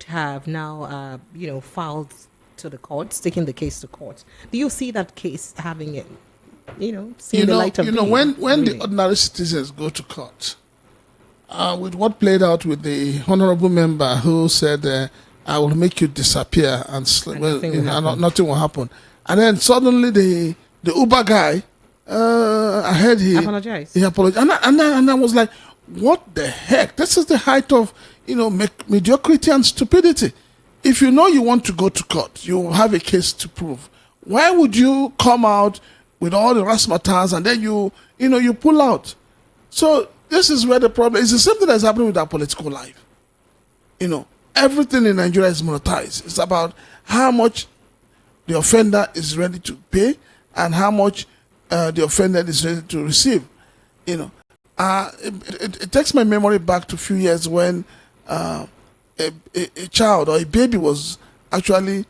have now, filed to the courts, taking the case to court. Do you see that case having it, seeing the light of day? When the ordinary citizens go to court, with what played out with the honorable member who said, I will make you disappear and nothing will happen. And then suddenly the Uber guy, I heard he apologized. He apologized. And I was like, what the heck? This is the height of, mediocrity and stupidity. If you know you want to go to court, you have a case to prove. Why would you come out with all the razzmatazz and then you pull out? So this is where the problem is. The same thing that's happening with our political life. Everything in Nigeria is monetized. It's about how much the offender is ready to pay and how much the offender is ready to receive. It takes my memory back to a few years when a child or a baby was actually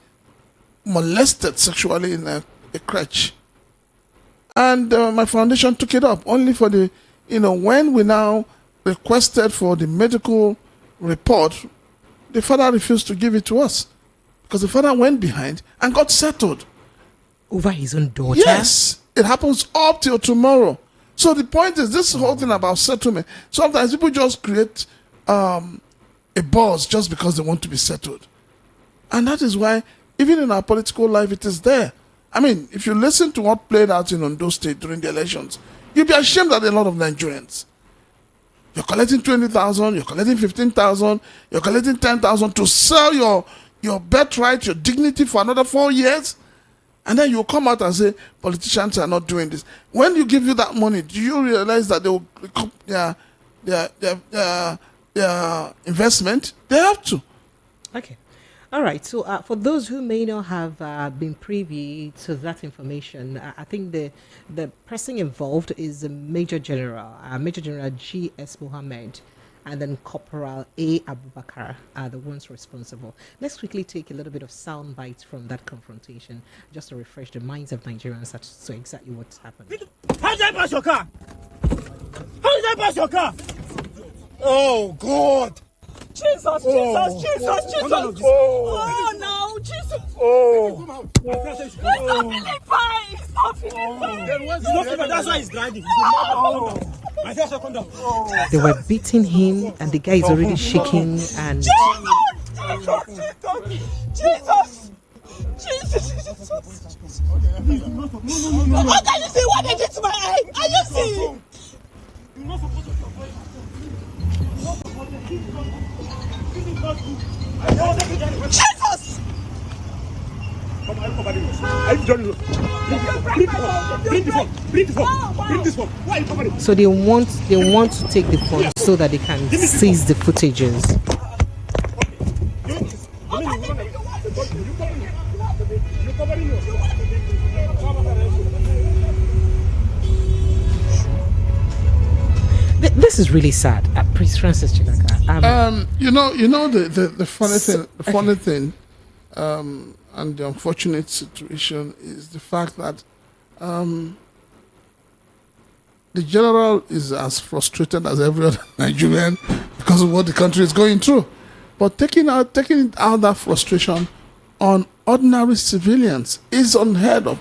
molested sexually in a crèche. And my foundation took it up only for when we now requested for the medical report, the father refused to give it to us because the father went behind and got settled. Over his own daughter? Yes. It happens up till tomorrow. So the point is, this whole thing about settlement, sometimes people just create a buzz just because they want to be settled. And that is why, even in our political life, it is there. I mean, if you listen to what played out in Ondo State during the elections, you'll be ashamed at a lot of Nigerians. You're collecting 20,000, you're collecting 15,000, you're collecting 10,000 to sell your birthright, your dignity for another 4 years. And then you'll come out and say, politicians are not doing this. When you give you that money, do you realize that they will recoup their investment? They have to. Okay. All right. So for those who may not have been privy to that information, I think the person involved is Major General G.S. Mohammed, and then Corporal A. Abubakar are the ones responsible. Let's quickly take a little bit of sound bites from that confrontation, just to refresh the minds of Nigerians as to exactly what's happened. How did I pass your car? How did I pass your car? Oh, God! Jesus! Oh, no! Jesus! Oh! He's not feeling fine! He's not feeling fine! That's why he's grinding. They were beating him, and the guy is already shaking. And Jesus! How can you see what they did to my eye? Are you seeing? Jesus! So they want to take the phone so that they can seize the footages. This is really sad. Prince Francis Chilaka. The funny thing, and the unfortunate situation is the fact that the general is as frustrated as every other Nigerian because of what the country is going through. But taking out that frustration on ordinary civilians is unheard of.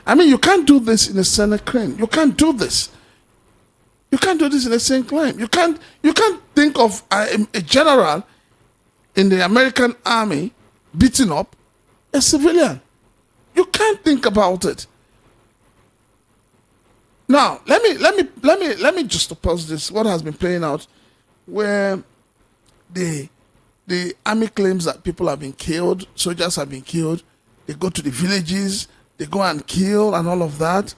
You can't do this in a Senate crane. You can't do this. You can't do this in a same claim. You can't think of a general in the American army beating up a civilian. You can't think about it. Now, let me just oppose this. What has been playing out, where the army claims that people have been killed, soldiers have been killed. They go to the villages, they go and kill and all of that.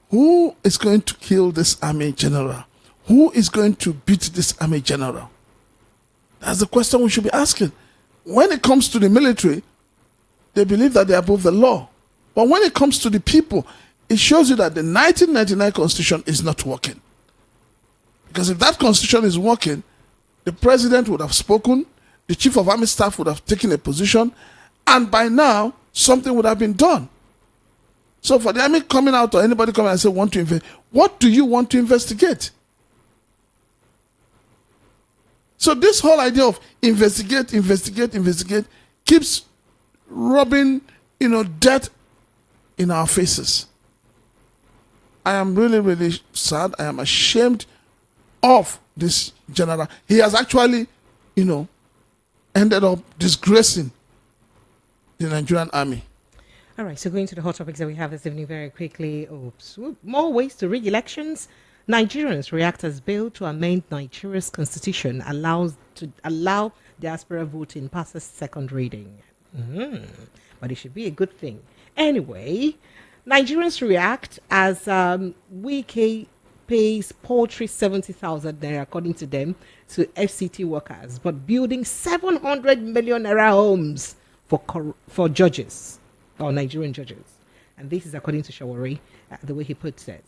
Who is going to kill this army general? Who is going to beat this army general? That's the question we should be asking. When it comes to the military, they believe that they are above the law. But when it comes to the people, it shows you that the 1999 Constitution is not working. Because if that Constitution is working, the president would have spoken, the chief of army staff would have taken a position, and by now, something would have been done. So for the army coming out or anybody coming and say, want to investigate? What do you want to investigate? So this whole idea of investigate keeps rubbing, death in our faces. I am really, really sad. I am ashamed of this general. He has actually, ended up disgracing the Nigerian army. All right, so going to the hot topics that we have this evening very quickly. More ways to rig elections. Nigerians react as bill to amend Nigeria's constitution allow diaspora voting passes second reading. But it should be a good thing. Anyway, Nigerians react as Wike pays paltry 70,000 naira, according to them, to FCT workers, but building 700 million naira homes for judges, or Nigerian judges. And this is according to Shawari, the way he puts it.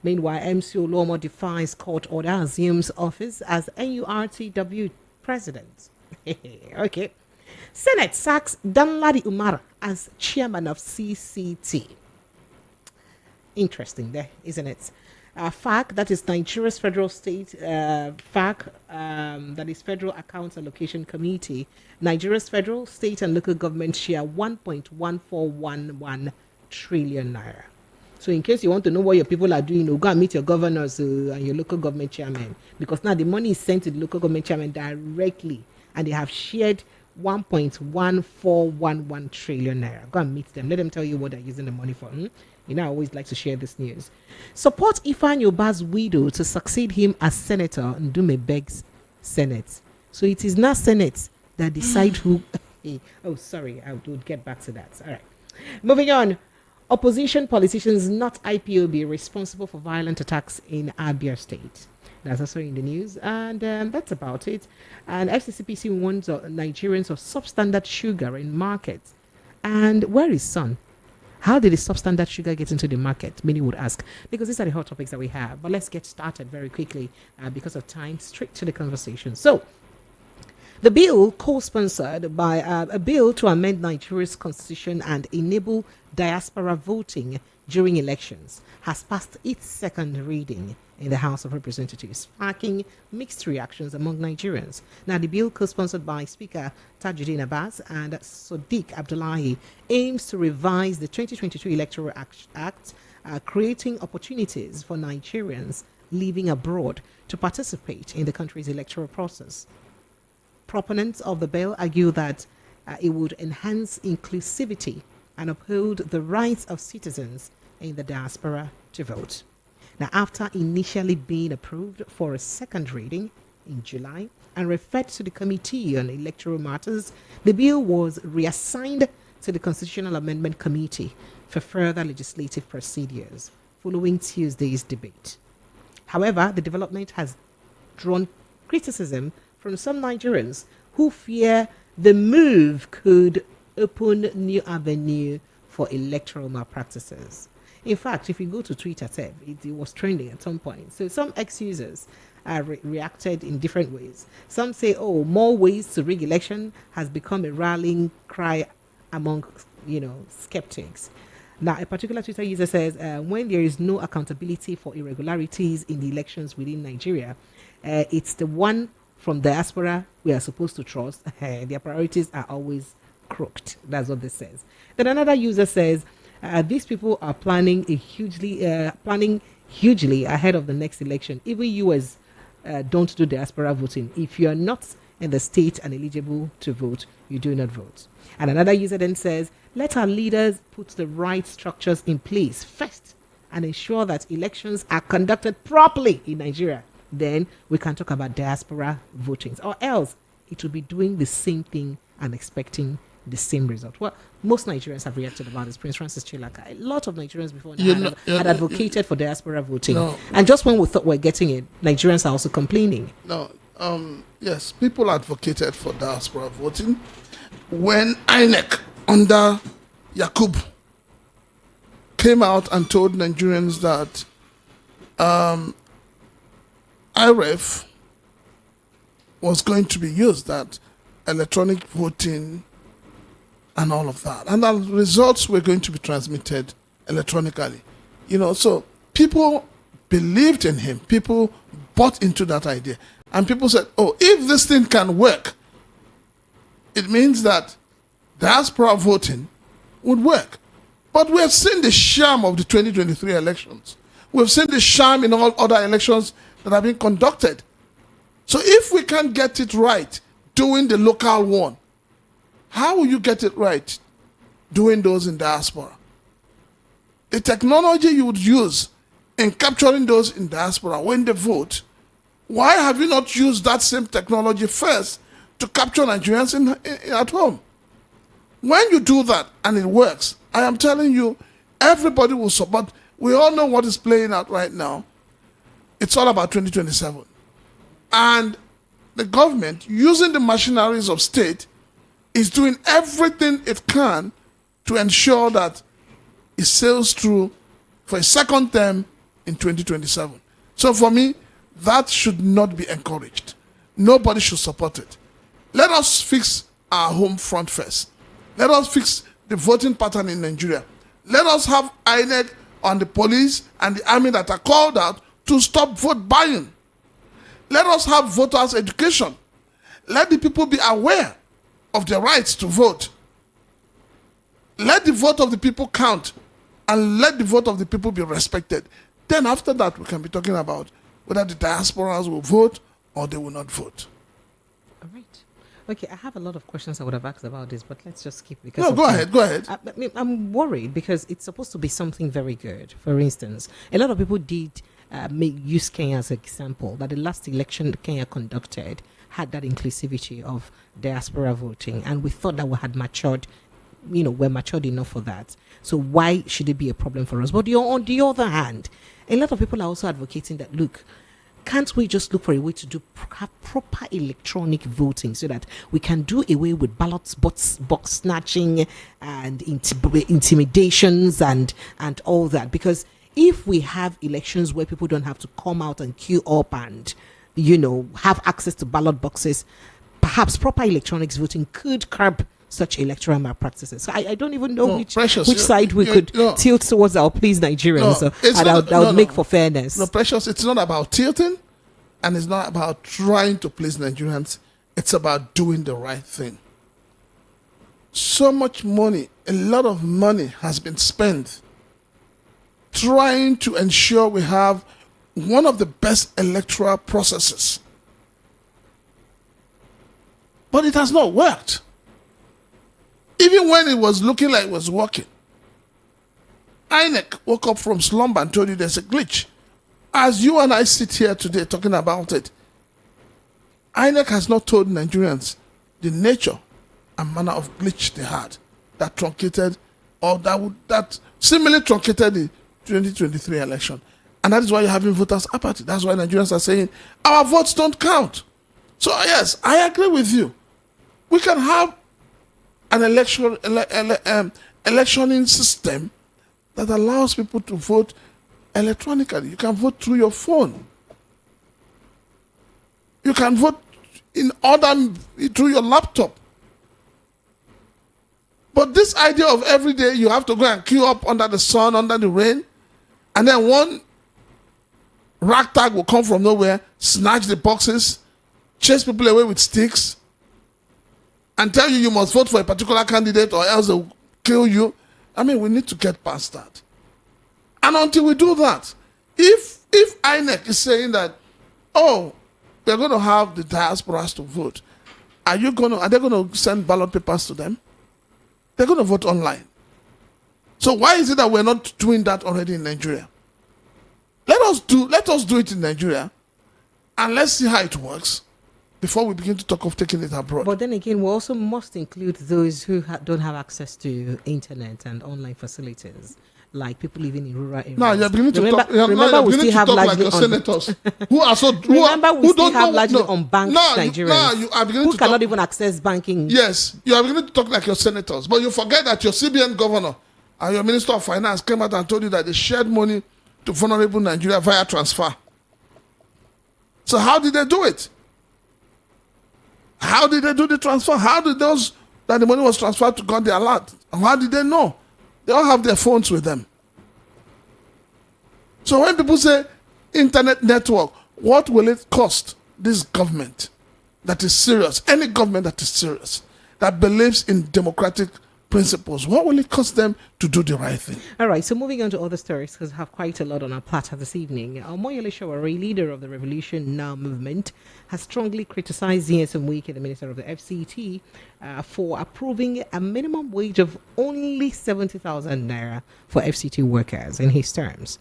Meanwhile, MC Olomo defies court order, assumes office as NURTW president. Okay. Senate sacks Danladi Umar as chairman of CCT. Interesting there, isn't it? FAC, that is Nigeria's Federal State, FAC, that is Federal Accounts Allocation Committee, Nigeria's Federal, State and Local Government share 1.1411 trillion naira. So in case you want to know what your people are doing, go and meet your governors and your local government chairman, because now the money is sent to the local government chairman directly, and they have shared 1.1411 trillion naira. Go and meet them. Let them tell you what they're using the money for. I always like to share this news. Support Ifeanyi Uba's widow to succeed him as senator. Ndume begs Senate. So it is not Senate that decide who. Oh, sorry. I would get back to that. All right. Moving on. Opposition politicians, not IPOB, responsible for violent attacks in Abia State. That's also in the news. And that's about it. And FCCPC warns Nigerians of substandard sugar in markets. And where is Sun? How did the substandard sugar get into the market? Many would ask, because these are the hot topics that we have. But let's get started very quickly because of time, straight to the conversation. So, the bill, co-sponsored by a bill to amend Nigeria's constitution and enable diaspora voting during elections, has passed its second reading in the House of Representatives, sparking mixed reactions among Nigerians. Now, the bill, co-sponsored by Speaker Tajuddin Abbas and Sadiq Abdullahi, aims to revise the 2022 Electoral Act, creating opportunities for Nigerians living abroad to participate in the country's electoral process. Proponents of the bill argue that it would enhance inclusivity and uphold the rights of citizens in the diaspora to vote. Now, after initially being approved for a second reading in July and referred to the Committee on Electoral Matters, the bill was reassigned to the Constitutional Amendment Committee for further legislative procedures following Tuesday's debate. However, the development has drawn criticism from some Nigerians who fear the move could open new avenue for electoral malpractices. In fact, if you go to Twitter, it was trending at some point. So some ex-users reacted in different ways. Some say, more ways to rig election has become a rallying cry among, skeptics. Now, a particular Twitter user says, when there is no accountability for irregularities in the elections within Nigeria, it's the one from diaspora we are supposed to trust. Their priorities are always crooked. That's what this says. Then another user says, these people are planning hugely ahead of the next election. Even US don't do diaspora voting. If you are not in the state and eligible to vote, you do not vote. And another user then says, let our leaders put the right structures in place first and ensure that elections are conducted properly in Nigeria. Then we can talk about diaspora voting, or else it will be doing the same thing and expecting the same result. Well, most Nigerians have reacted about this. Prince Francis Chilaka, a lot of Nigerians before now had advocated for diaspora voting. And just when we thought we're getting it, Nigerians are also complaining. Yes, people advocated for diaspora voting when INEC under Yakub came out and told Nigerians that IREF was going to be used, that electronic voting and all of that. And the results were going to be transmitted electronically. So people believed in him. People bought into that idea. And people said, oh, if this thing can work, it means that diaspora voting would work. But we have seen the sham of the 2023 elections. We've seen the sham in all other elections that have been conducted. So if we can't get it right doing the local one, how will you get it right doing those in diaspora? The technology you would use in capturing those in diaspora when they vote, why have you not used that same technology first to capture Nigerians at home? When you do that and it works, I am telling you, everybody will support. We all know what is playing out right now. It's all about 2027. And the government, using the machineries of state, is doing everything it can to ensure that it sails through for a second term in 2027. So for me, that should not be encouraged. Nobody should support it. Let us fix our home front first. Let us fix the voting pattern in Nigeria. Let us have INEC and the police and the army that are called out to stop vote buying. Let us have voters' education. Let the people be aware of their rights to vote. Let the vote of the people count, and let the vote of the people be respected. Then after that, we can be talking about whether the diasporas will vote or they will not vote. All right. Okay, I have a lot of questions I would have asked about this, but let's just skip because No, go ahead. I'm worried because it's supposed to be something very good. For instance, a lot of people did use Kenya as an example, that the last election Kenya conducted had that inclusivity of diaspora voting, and we thought that we had matured, we're matured enough for that. So why should it be a problem for us? But on the other hand, a lot of people are also advocating that, look, can't we just look for a way to have proper electronic voting so that we can do away with ballots, box snatching and intimidations and all that? Because if we have elections where people don't have to come out and queue up and, have access to ballot boxes, perhaps proper electronics voting could curb such electoral malpractices. So I don't even know which side we could tilt towards our please Nigerians. I would make for fairness. No, Precious, it's not about tilting and it's not about trying to please Nigerians. It's about doing the right thing. So much money, a lot of money has been spent trying to ensure we have one of the best electoral processes. But it has not worked. Even when it was looking like it was working, INEC woke up from slumber and told you there's a glitch. As you and I sit here today talking about it, INEC has not told Nigerians the nature and manner of glitch they had that truncated or that seemingly truncated the 2023 election. And that is why you're having voters apathy. That's why Nigerians are saying our votes don't count. So yes, I agree with you. We can have an electioning system that allows people to vote electronically. You can vote through your phone. You can vote through your laptop. But this idea of every day you have to go and queue up under the sun, under the rain, and then one ragtag will come from nowhere, snatch the boxes, chase people away with sticks, and tell you must vote for a particular candidate or else they'll kill you. I mean, we need to get past that. And until we do that, if INEC is saying that, oh, we're going to have the diasporas to vote, are they going to send ballot papers to them? They're going to vote online. So why is it that we're not doing that already in Nigeria? Let us do it in Nigeria, and let's see how it works before we begin to talk of taking it abroad. But then again, we also must include those who don't have access to internet and online facilities, like people living in rural areas. Now you're beginning to talk. Remember, we still have like your senators who are so. Remember, we still have largely no, unbanked Nigerians you are beginning who to cannot talk, even access banking. Yes, you are beginning to talk like your senators, but you forget that your CBN governor and your Minister of Finance came out and told you that they shared money to vulnerable Nigeria via transfer. So how did they do it? How did they do the transfer? How did those that the money was transferred to got the alert? And how did they know? They all have their phones with them. So when people say internet network, what will it cost this government that is serious, any government that is serious, that believes in democratic principles, what will it cost them to do the right thing? All right, so moving on to other stories, because we have quite a lot on our platter this evening. Omoyele Sowore, leader of the Revolution Now movement, has strongly criticized Nyesom Wike, the minister of the FCT, for approving a minimum wage of only 70,000 naira for FCT workers in his terms.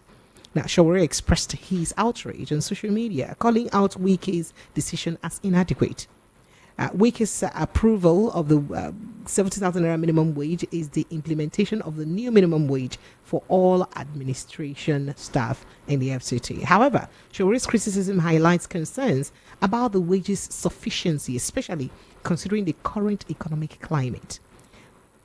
Now, Sowore expressed his outrage on social media, calling out Wike's decision as inadequate. Wike's approval of the 70,000 naira minimum wage is the implementation of the new minimum wage for all administration staff in the FCT. However, Showore's criticism highlights concerns about the wages' sufficiency, especially considering the current economic climate.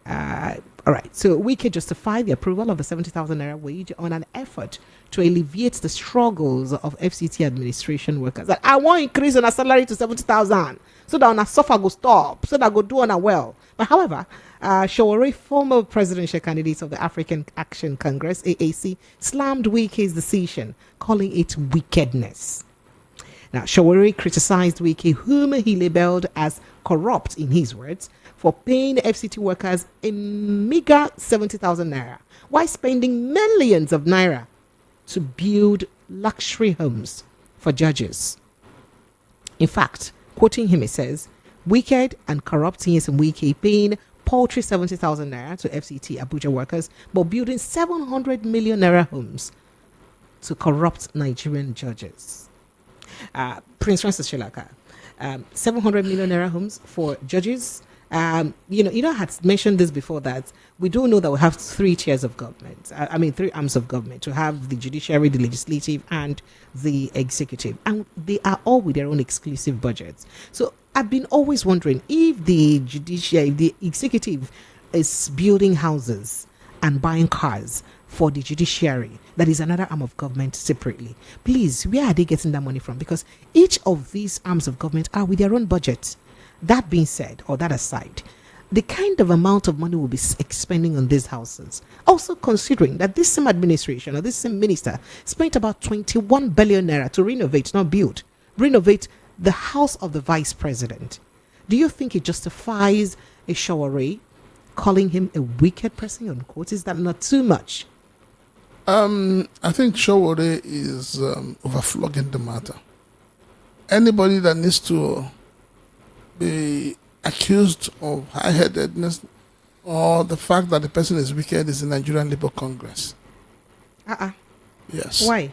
All right, so Wike justified the approval of the 70,000 naira wage on an effort to alleviate the struggles of FCT administration workers. That I want increase on a salary to 70,000 so that on a suffer go stop, so that go do on a well. But however, Sowore, former presidential candidate of the African Action Congress, AAC, slammed Wike's decision, calling it wickedness. Now, Sowore criticized Wike, whom he labeled as corrupt, in his words, for paying FCT workers a meager 70,000 naira, while spending millions of naira to build luxury homes for judges. In fact, quoting him, he says, wicked and corrupt Nyesom Wike paying paltry 70,000 naira to FCT Abuja workers, but building 700 million naira homes to corrupt Nigerian judges. Prince Francis Shilaka, 700 million naira homes for judges. I had mentioned this before, that we do know that we have three tiers of government. Three arms of government. To have the judiciary, the legislative, and the executive. And they are all with their own exclusive budgets. So I've been always wondering if the judiciary, the executive is building houses and buying cars for the judiciary, that is another arm of government separately. Please, where are they getting that money from? Because each of these arms of government are with their own budget. That being said, or that aside, the kind of amount of money we'll be expending on these houses, also considering that this same administration or this same minister spent about 21 billion naira to renovate, not build, renovate the house of the vice president. Do you think it justifies a Sowore calling him a wicked person, unquote? Is that not too much? I think Sowore is overflogging the matter. Anybody that needs to be accused of high-headedness or the fact that the person is wicked is the Nigerian Labour Congress. Yes. Why?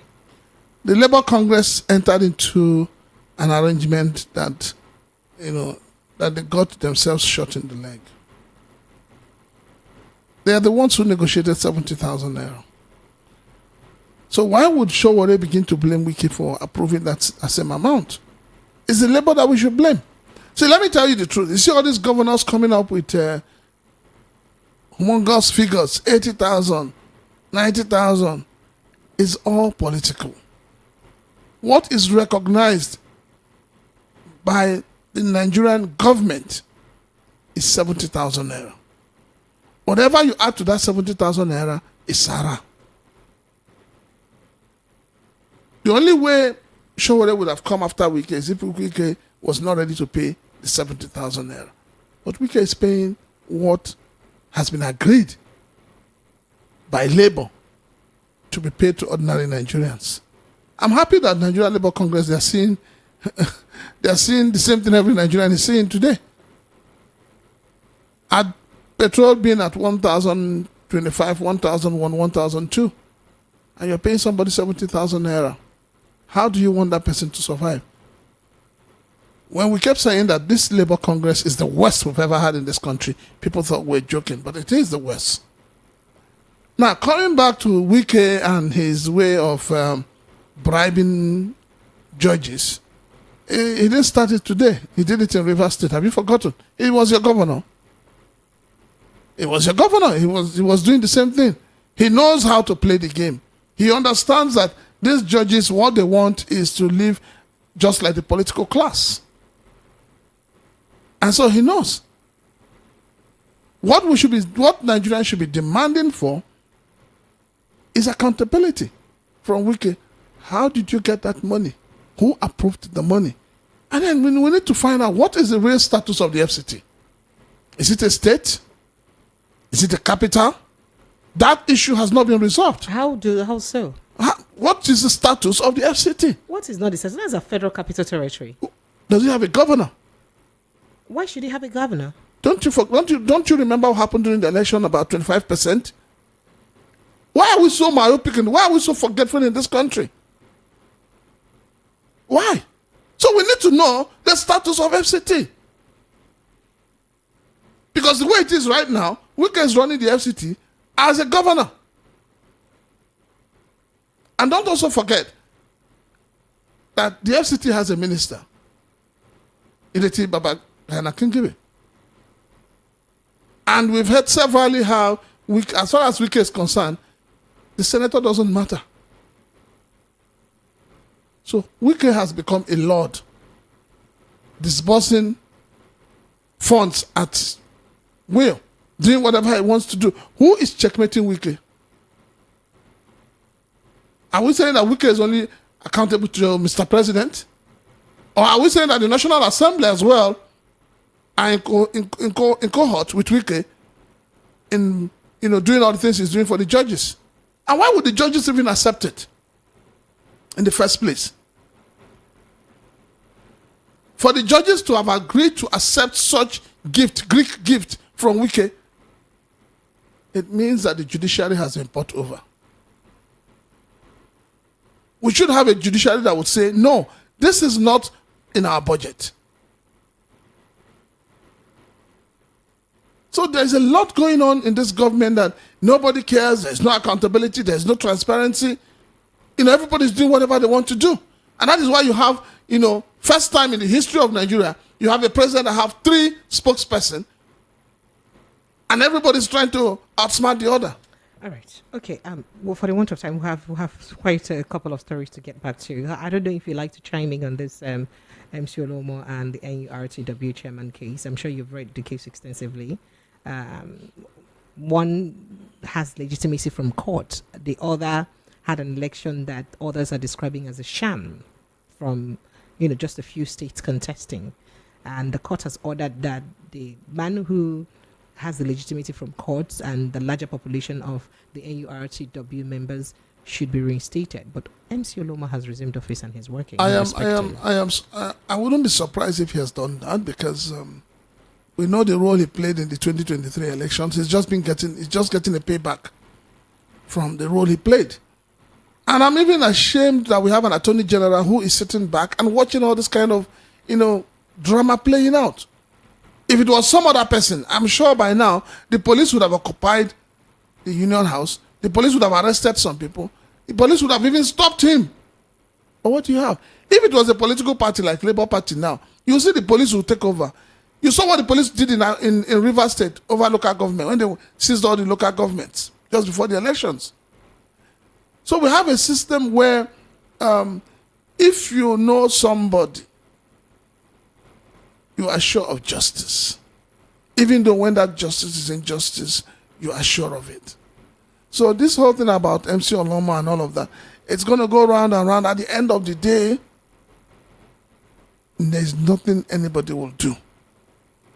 The Labour Congress entered into an arrangement that, that they got themselves shot in the leg. They are the ones who negotiated 70,000 naira. So why would Sowore begin to blame Wike for approving that same amount? It's the Labour that we should blame. So let me tell you the truth. You see all these governors coming up with humongous figures, 80,000, 90,000. It's all political. What is recognized by the Nigerian government is 70,000 naira. Whatever you add to that 70,000 naira is Sarah. The only way Sowore would have come after Wike is if Wike was not ready to pay the 70,000 naira. But Wike is paying what has been agreed by Labour to be paid to ordinary Nigerians. I'm happy that Nigerian Labour Congress, they are seeing the same thing every Nigerian is seeing today. At petrol being at 1,025, 1,001, 1,002, and you're paying somebody 70,000 naira. How do you want that person to survive? When we kept saying that this Labour Congress is the worst we've ever had in this country, people thought we were joking, but it is the worst. Now, coming back to Wike and his way of bribing judges, he didn't start it today. He did it in Rivers State. Have you forgotten? He was your governor. He was your governor. He was doing the same thing. He knows how to play the game. He understands that these judges, what they want is to live just like the political class. And so he knows. What Nigerians should be demanding for is accountability from Wike. How did you get that money? Who approved the money? And then we need to find out what is the real status of the FCT. Is it a state? Is it a capital? That issue has not been resolved. How so? What is the status of the FCT? What is not the status? That's a federal capital territory. Does it have a governor? Why should it have a governor? Don't you remember what happened during the election, about 25%? Why are we so myopic and why are we so forgetful in this country? Why? So we need to know the status of FCT. Because the way it is right now, Wike is running the FCT as a governor. And don't also forget that the FCT has a minister, Ireti Baba Kingibe. And we've heard severally how, as far as Wike is concerned, the senator doesn't matter. So Wike has become a lord, disbursing funds at will, doing whatever he wants to do. Who is checkmating Wike? Are we saying that Wike is only accountable to Mr. President? Or are we saying that the National Assembly as well are in cohort with Wike in doing all the things he's doing for the judges? And why would the judges even accept it in the first place? For the judges to have agreed to accept such Greek gift from Wike, it means that the judiciary has been bought over. We should have a judiciary that would say, no, this is not in our budget. So there's a lot going on in this government that nobody cares, there's no accountability, there's no transparency. Everybody's doing whatever they want to do. And that is why you have, first time in the history of Nigeria, you have a president that have 3 spokespersons, and everybody's trying to outsmart the other. All right. Okay. Well, for the want of time, we have quite a couple of stories to get back to. I don't know if you'd like to chime in on this MC Olomo and the NURTW chairman case. I'm sure you've read the case extensively. One has legitimacy from court. The other had an election that others are describing as a sham from, just a few states contesting. And the court has ordered that the man who has the legitimacy from courts and the larger population of the NURTW members should be reinstated. But MC Olomo has resumed office and he's working. I wouldn't be surprised if he has done that, because we know the role he played in the 2023 elections. He's just getting a payback from the role he played. And I'm even ashamed that we have an attorney general who is sitting back and watching all this kind of, drama playing out. If it was some other person, I'm sure by now the police would have occupied the Union House. The police would have arrested some people. The police would have even stopped him. But what do you have? If it was a political party like Labour Party now, you see the police will take over. You saw what the police did in Rivers State over local government when they seized all the local governments just before the elections. So we have a system where if you know somebody, you are sure of justice. Even though when that justice is injustice, you are sure of it. So this whole thing about MC Olomo and all of that, it's going to go round and round. At the end of the day, there's nothing anybody will do.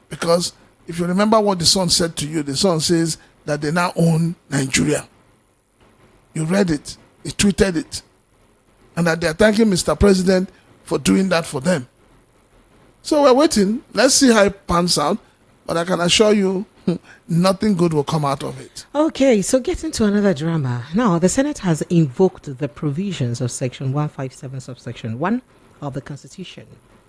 Because if you remember what the Sun said to you, the Sun says that they now own Nigeria. You read it. He tweeted it. And that they're thanking Mr. President for doing that for them. So we're waiting. Let's see how it pans out. But I can assure you, nothing good will come out of it. Okay, so getting to another drama. Now, the Senate has invoked the provisions of Section 157, subsection 1 of the Constitution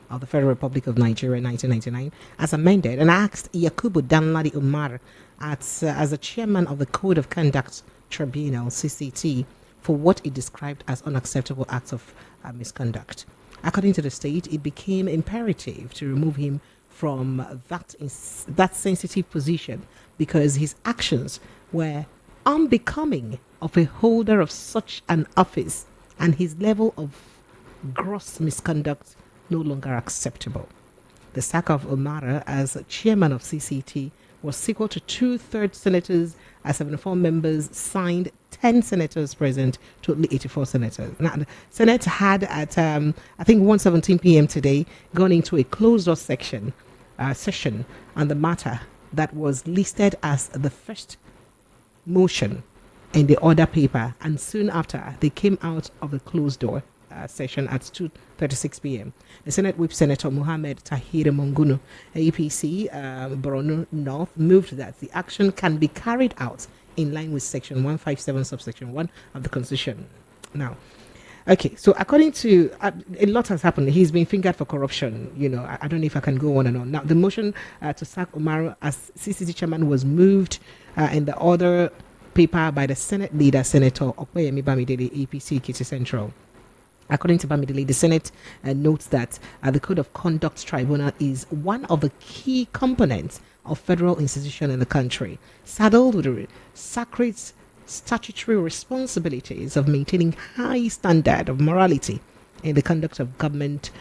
of the Federal Republic of Nigeria, 1999, as amended, and asked Yakubu Danladi Umar as the chairman of the Code of Conduct Tribunal, CCT, for what it described as unacceptable acts of misconduct. According to the state, it became imperative to remove him from that sensitive position because his actions were unbecoming of a holder of such an office and his level of gross misconduct no longer acceptable. The sack of Omara as chairman of CCT was equal to 2/3 senators as 74 members signed, 10 senators present, totally 84 senators. Now, the Senate had at, I think, 1:17 p.m. today, gone into a closed-door session on the matter that was listed as the first motion in the order paper, and soon after they came out of the closed door session at 2:36 p.m. The Senate Whip Senator Mohammed Tahir Mongunu, APC, Borno North, moved that the action can be carried out in line with Section 157, subsection 1 of the Constitution. Now, okay, so according to a lot has happened. He's been fingered for corruption. I don't know if I can go on and on. Now, the motion to sack Umaru as CCC chairman was moved in the order paper by the Senate leader, Senator Okpeyemi Bamidele, APC, Kitty Central. According to Bamidele, the Senate notes that the Code of Conduct Tribunal is one of the key components of federal institution in the country, saddled with the sacred statutory responsibilities of maintaining high standard of morality in the conduct of government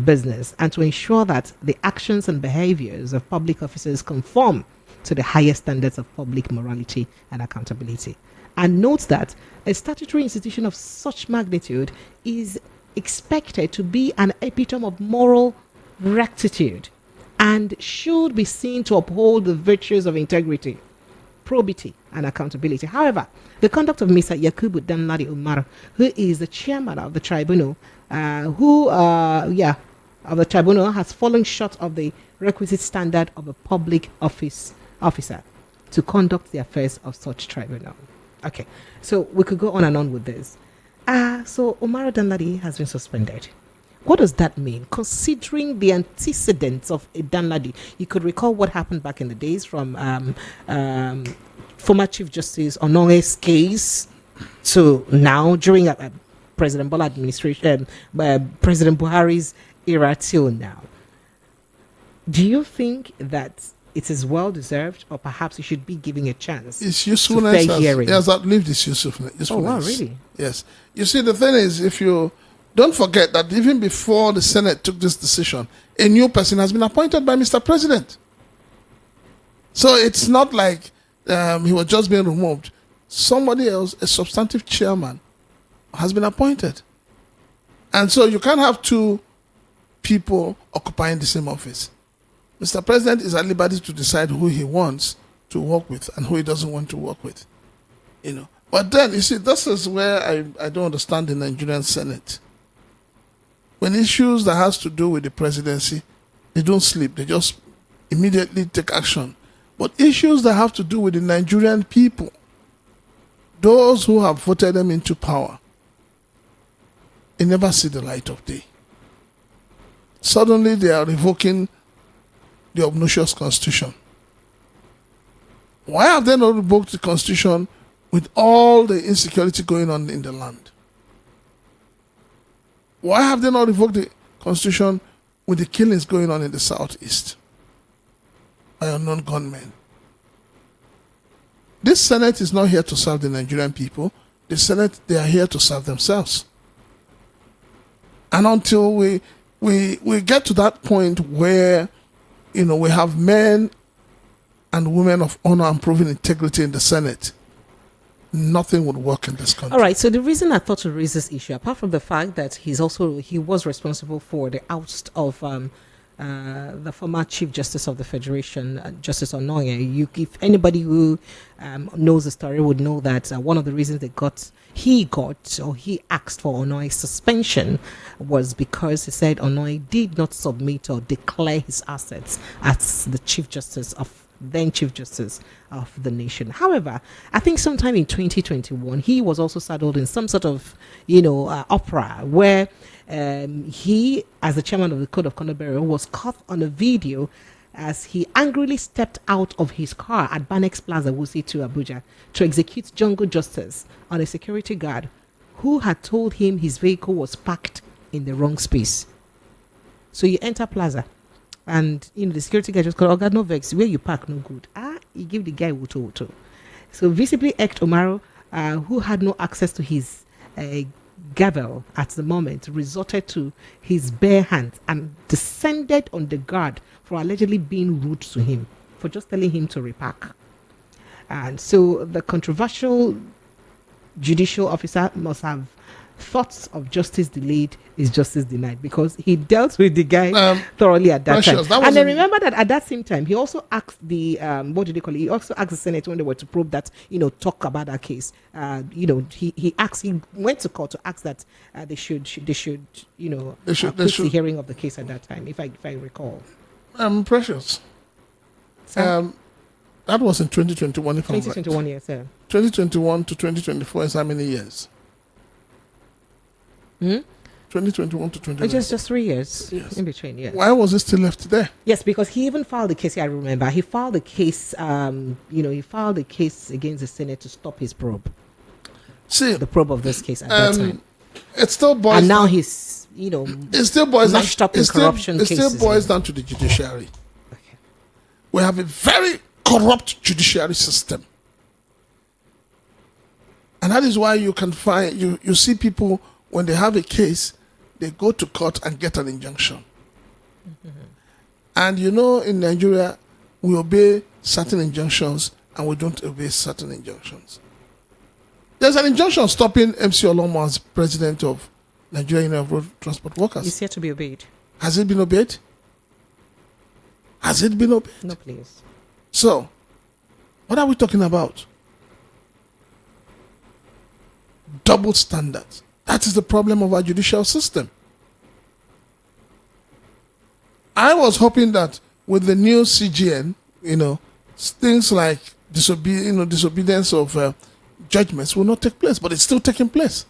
business and to ensure that the actions and behaviors of public officers conform to the highest standards of public morality and accountability. And notes that a statutory institution of such magnitude is expected to be an epitome of moral rectitude and should be seen to uphold the virtues of integrity, probity, and accountability. However, the conduct of Mr. Yakubu Nnamdi Umar, who is the chairman of the tribunal, has fallen short of the requisite standard of a public officer to conduct the affairs of such tribunal. Okay, so we could go on and on with this. So Umar Nnamdi has been suspended. What does that mean? Considering the antecedents of Nnamdi, you could recall what happened back in the days from former Chief Justice Onoye's case to now during President Bola administration, President Buhari's era till now. Do you think that it is well deserved, or perhaps you should be giving a chance? Its usefulness has outlived its usefulness. Oh wow, really? Yes. You see, the thing is, if you don't forget that even before the Senate took this decision, a new person has been appointed by Mr. President. So it's not like he was just being removed. Somebody else, a substantive chairman, has been appointed. And so you can't have two people occupying the same office. Mr. President is at liberty to decide who he wants to work with and who he doesn't want to work with. But then, you see, this is where I don't understand the Nigerian Senate. When issues that has to do with the presidency, they don't sleep. They just immediately take action. But issues that have to do with the Nigerian people, those who have voted them into power, they never see the light of day. Suddenly, they are revoking the obnoxious constitution. Why have they not revoked the constitution with all the insecurity going on in the land? Why have they not revoked the constitution with the killings going on in the southeast by unknown gunmen? This Senate is not here to serve the Nigerian people. The Senate, they are here to serve themselves. And until we get to that point where we have men and women of honor and proven integrity in the Senate, nothing would work in this country. All right, so the reason I thought to raise this issue, apart from the fact that he was responsible for the oust of the former Chief Justice of the Federation, Justice Onoye. If anybody who knows the story would know that one of the reasons he asked for Onoye's suspension was because he said Onoye did not submit or declare his assets as the then Chief Justice of the nation. However, I think sometime in 2021, he was also saddled in some sort of, opera where he, as the chairman of the Code of Conduct Bureau, was caught on a video as he angrily stepped out of his car at Banex Plaza, Wuse to Abuja, to execute jungle justice on a security guard who had told him his vehicle was parked in the wrong space. So you enter Plaza, and the security guy just called, "Oh God, no vex, where you park no good." He gave the guy wuto. So visibly Ekpa Umaru, who had no access to his gavel at the moment, resorted to his bare hands and descended on the guard for allegedly being rude to him. for just telling him to repack. And so the controversial judicial officer must have thoughts of justice delayed is justice denied, because he dealt with the guy thoroughly at that time. And I remember that at that same time, he also asked the, what did they call it? He also asked the Senate when they were to probe that, talk about that case. He went to court to ask that they should quit the hearing of the case at that time, if I recall. Precious. That was in 2021, if 2021, yes, sir. 2021 to 2024 is how many years? 2021 to 2024. Just 3 years in between, yes. Why was it still left there? Yes, because he even filed the case. I remember he filed the case. He filed the case against the Senate to stop his probe. See, the probe of this case at that time. It still boils. And now he's, it still boils down. Corruption it still boils down to the judiciary. Okay. We have a very corrupt judiciary system, and that is why you can find you see people. When they have a case, they go to court and get an injunction. And in Nigeria, we obey certain injunctions and we don't obey certain injunctions. There's an injunction stopping MC Olomo as president of Nigerian Union of Road Transport Workers. It's yet to be obeyed. Has it been obeyed? Has it been obeyed? No, please. So, what are we talking about? Double standards. That is the problem of our judicial system. I was hoping that with the new CGN, things like disobedience of judgments will not take place, but it's still taking place.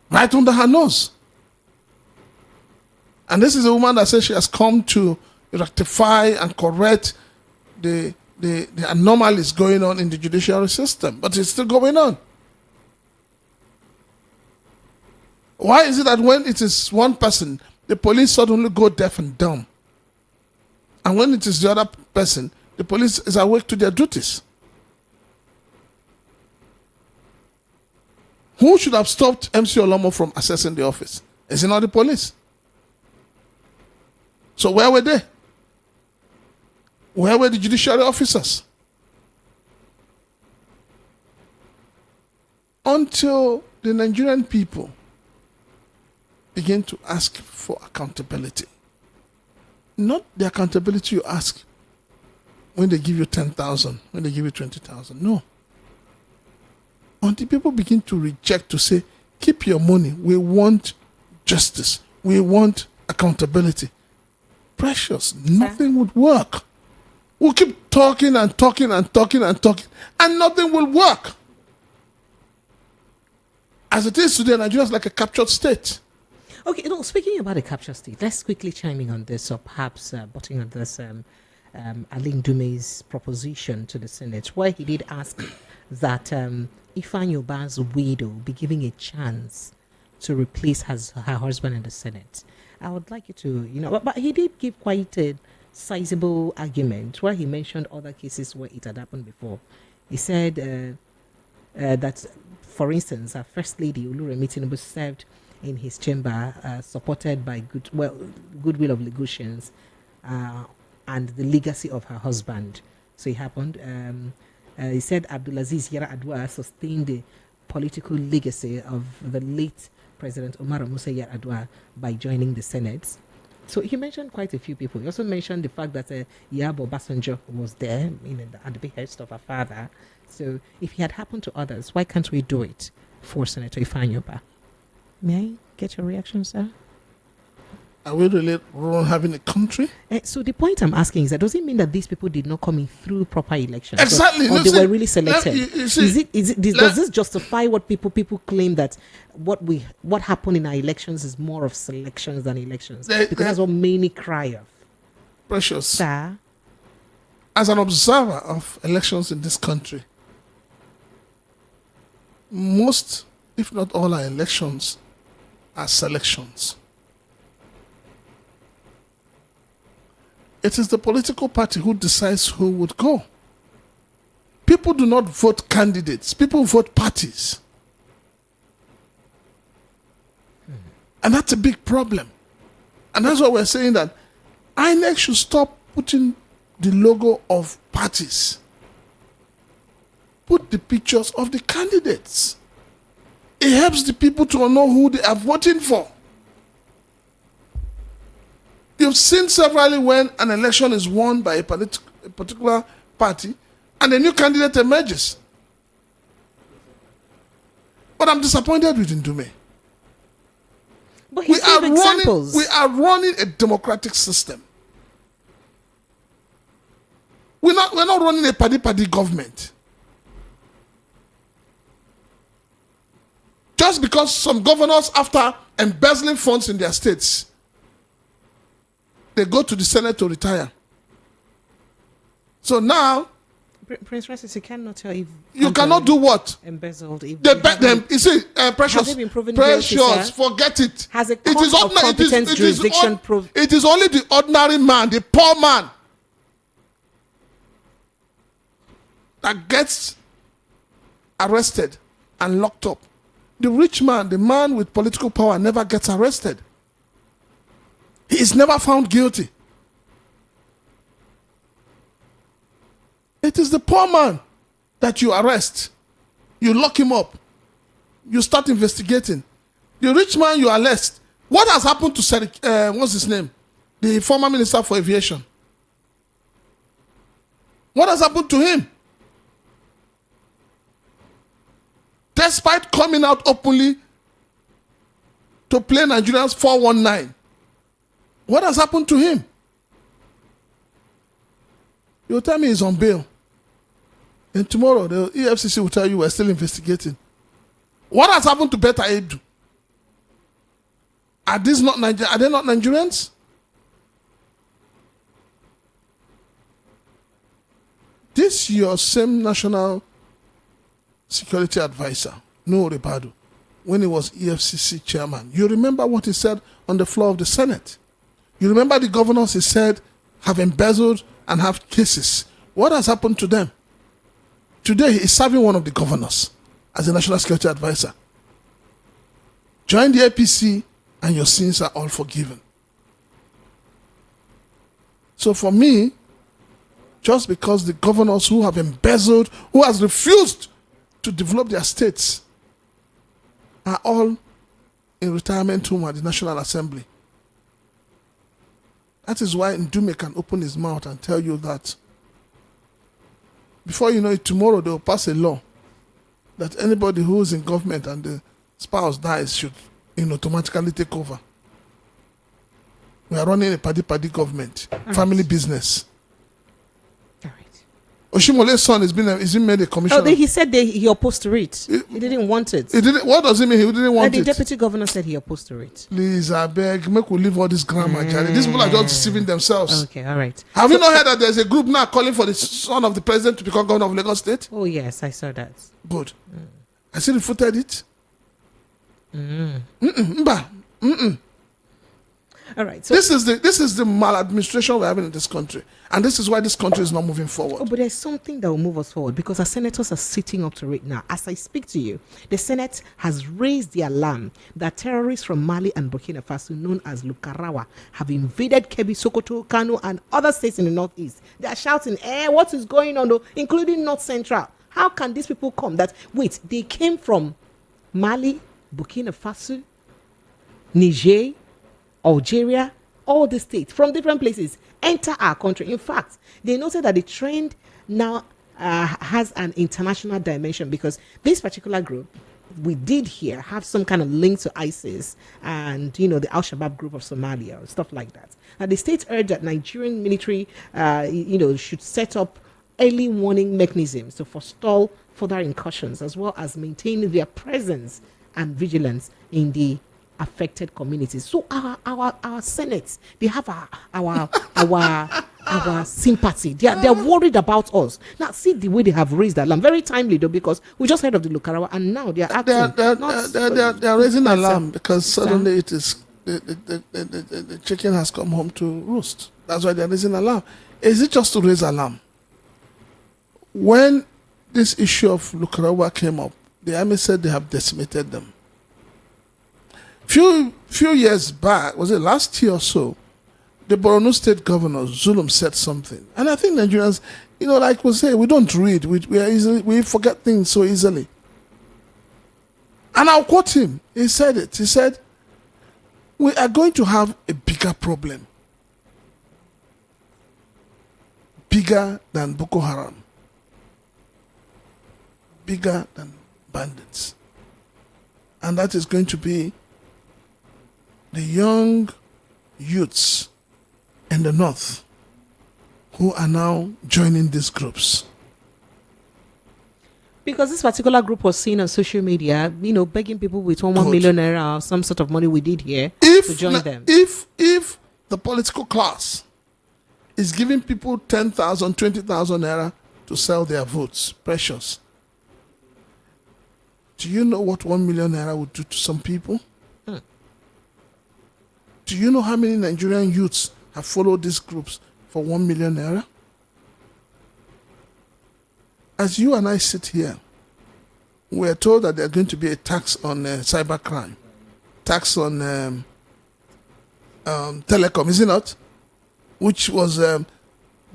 Right under her nose. And this is a woman that says she has come to rectify and correct the anomalies going on in the judiciary system, but it's still going on. Why is it that when it is one person, the police suddenly go deaf and dumb? And when it is the other person, the police is awake to their duties? Who should have stopped MC Olomo from accessing the office? Is it not the police? So where were they? Where were the judiciary officers? Until the Nigerian people begin to ask for accountability. Not the accountability you ask when they give you 10,000, when they give you 20,000. No. Until people begin to reject, to say, keep your money. We want justice. We want accountability. Precious. Nothing would work. We'll keep talking and talking and talking and talking, and nothing will work. As it is today, Nigeria is like a captured state. Okay, speaking about the capture state, let's quickly chime in on this, or perhaps butting on this Aling Dume's proposition to the Senate, where he did ask that Ifeanyi Uba's widow be given a chance to replace her husband in the Senate. I would like you to, but he did give quite a sizable argument where he mentioned other cases where it had happened before. He said that, for instance, our First Lady, Oluremi Tinubu, served in his chamber, supported by goodwill of Lagosians and the legacy of her husband. So it happened. He said Abdulaziz Yar'Adua sustained the political legacy of the late President Omar Musa Yar'Adua by joining the Senate. So he mentioned quite a few people. He also mentioned the fact that Iyabo Obasanjo was there, at the behest of her father. So if it had happened to others, why can't we do it for Senator Ifeanyi Uba? May I get your reaction, sir? Are we really having a country? So the point I'm asking is that, does it mean that these people did not come in through proper elections? Exactly. Or they were really selected? Does this justify what people claim, that what happened in our elections is more of selections than elections? Because that's what many cry of. Precious. Sir? As an observer of elections in this country, most, if not all, our elections are selections. It is the political party who decides who would go. People do not vote candidates. People vote parties. And that's a big problem. And that's why we're saying that INEC should stop putting the logo of parties. Put the pictures of the candidates. It helps the people to know who they are voting for. You've seen severally when an election is won by a particular party and a new candidate emerges. But I'm disappointed with Ndume. But we are running a democratic system. We're not running a party government. Just because some governors, after embezzling funds in their states, they go to the Senate to retire. So now, Prince Francis, you cannot tell if you cannot do what? Embezzled. If they bet them. You see, Precious. Precious, forget it. Has a court of competence jurisdiction proved? It is only the ordinary man, the poor man, that gets arrested and locked up. The rich man, the man with political power, never gets arrested. He is never found guilty. It is the poor man that you arrest. You lock him up. You start investigating. The rich man you arrest. What has happened to what's his name? The former Minister for Aviation. What has happened to him? Despite coming out openly to play Nigerians 419. What has happened to him? You'll tell me he's on bail. And tomorrow, the EFCC will tell you we're still investigating. What has happened to Betta Edu? Are they not Nigerians? This your same national security advisor, No Ribadu, when he was EFCC chairman. You remember what he said on the floor of the Senate? You remember the governors he said have embezzled and have cases. What has happened to them? Today he is serving one of the governors as a national security advisor. Join the APC and your sins are all forgiven. So for me, just because the governors who have embezzled, who has refused to develop their states, are all in retirement home at the National Assembly. That is why Ndume can open his mouth and tell you that before you know it, tomorrow they will pass a law that anybody who is in government and the spouse dies should automatically take over. We are running a party government, family business. All right. Oshimole's son has been made a commissioner. Oh, he said he opposed to it. He didn't want it. He didn't. What does it mean? He didn't want it. The deputy governor said he opposed to it. Please, I beg, make we leave all this grammar, Charlie. These people are just deceiving themselves. Okay, all right. Have you not heard that there's a group now calling for the son of the president to become governor of Lagos State? Oh yes, I saw that. Good. I see refuted it. All right. So this is the maladministration we're having in this country, and this is why this country is not moving forward. Oh, but there's something that will move us forward because our senators are sitting up to it now. As I speak to you, the Senate has raised the alarm that terrorists from Mali and Burkina Faso, known as Lukarawa, have invaded Kebbi, Sokoto, Kanu, and other states in the northeast. They are shouting, what is going on, though, including North Central? How can these people come? Wait, they came from Mali, Burkina Faso, Niger, Algeria, all the states from different places enter our country. In fact, they noted that the trend now has an international dimension because this particular group, we did here, have some kind of link to ISIS and, the Al-Shabaab group of Somalia or stuff like that. Now, the states urged that Nigerian military, should set up early warning mechanisms to forestall further incursions as well as maintain their presence and vigilance in the affected communities. So our senates, they have our sympathy. They are worried about us. Now see the way they have raised alarm. Very timely though, because we just heard of the Lukarawa and now they are acting. They are raising alarm because suddenly it is the chicken has come home to roost. That's why they are raising alarm. Is it just to raise alarm? When this issue of Lukarawa came up, the army said they have decimated them. Few years back, was it last year or so, the Borno State Governor, Zulum, said something. And I think Nigerians, like we say, we don't read. We forget things so easily. And I'll quote him. He said it. He said, we are going to have a bigger problem. Bigger than Boko Haram. Bigger than bandits. And that is going to be the young youths in the north who are now joining these groups. Because this particular group was seen on social media, begging people with 1 million naira or some sort of money we did here to join them. If the political class is giving people 10,000, 20,000 naira to sell their votes, precious, do you know what 1 million naira would do to some people? Do you know how many Nigerian youths have followed these groups for 1 million naira? As you and I sit here, we are told that there's going to be a tax on cybercrime, tax on telecom, is it not? Which was, the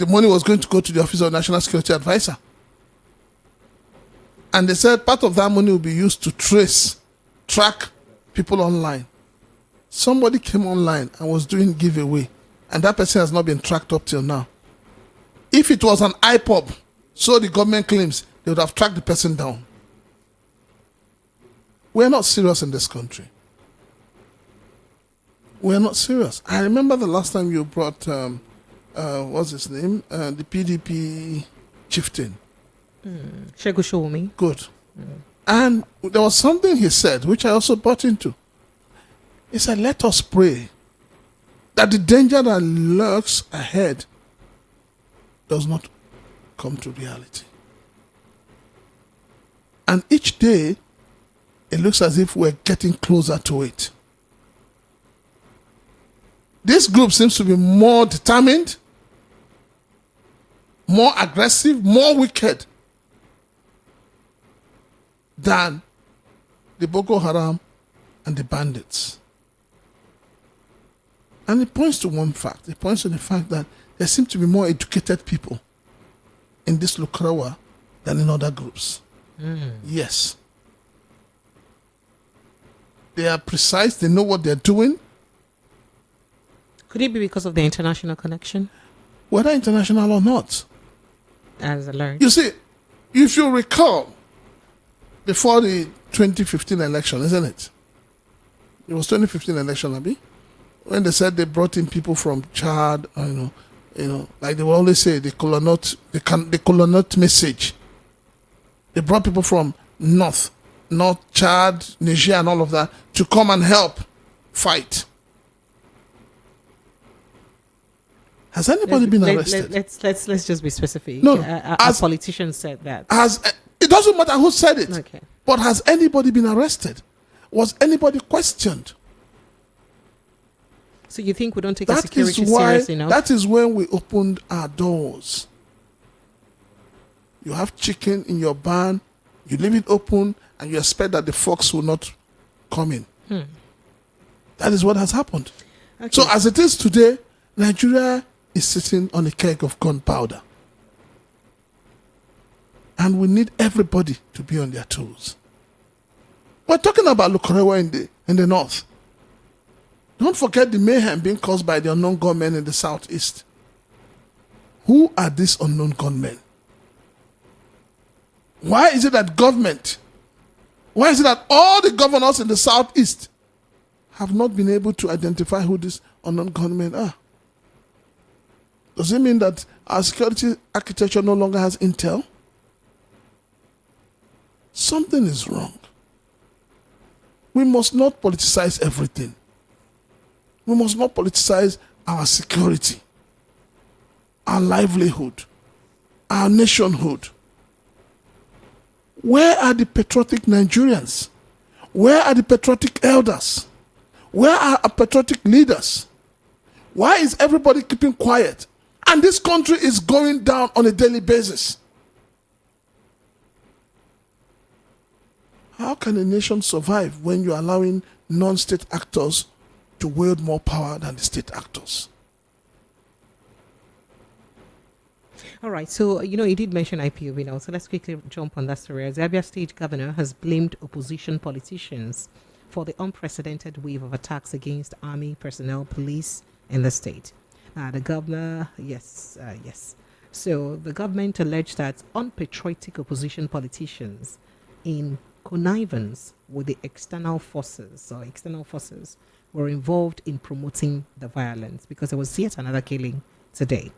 money was going to go to the Office of National Security Advisor. And they said part of that money will be used to track people online. Somebody came online and was doing giveaway, and that person has not been tracked up till now. If it was an IPOB, so the government claims, they would have tracked the person down. We're not serious in this country. We're not serious. I remember the last time you brought, what's his name? The PDP chieftain. Shegu Showumi. Good. And there was something he said, which I also bought into. He said, let us pray that the danger that lurks ahead does not come to reality. And each day, it looks as if we're getting closer to it. This group seems to be more determined, more aggressive, more wicked than the Boko Haram and the bandits. And it points to one fact. It points to the fact that there seem to be more educated people in this Lukarawa than in other groups. Yes. They are precise. They know what they're doing. Could it be because of the international connection? Whether international or not. As I learned. You see, if you recall, before the 2015 election, isn't it? It was 2015 election, Abi? When they said they brought in people from Chad, like they will always say, the colonot message. They brought people from North, Chad, Niger, and all of that to come and help fight. Has anybody been arrested? Let's just be specific. No, a politician said that. It doesn't matter who said it. Okay. But has anybody been arrested? Was anybody questioned? So you think we don't take our security serious enough? That is when we opened our doors. You have chicken in your barn, you leave it open, and you expect that the fox will not come in. That is what has happened. Okay. So as it is today, Nigeria is sitting on a keg of gunpowder. And we need everybody to be on their toes. We're talking about Lukorewa in the north. Don't forget the mayhem being caused by the unknown gunmen in the southeast. Who are these unknown gunmen? Why is it that all the governors in the southeast have not been able to identify who these unknown gunmen are? Does it mean that our security architecture no longer has intel? Something is wrong. We must not politicize everything. We must not politicize our security, our livelihood, our nationhood. Where are the patriotic Nigerians? Where are the patriotic elders? Where are our patriotic leaders? Why is everybody keeping quiet? And this country is going down on a daily basis. How can a nation survive when you're allowing non-state actors to wield more power than the state actors? All right, so you did mention IPOB now, so let's quickly jump on that story. As the Abia State Governor has blamed opposition politicians for the unprecedented wave of attacks against army personnel, police in the state. The governor, yes. So the government alleged that unpatriotic opposition politicians in connivance with the external forces were involved in promoting the violence, because there was yet another killing today.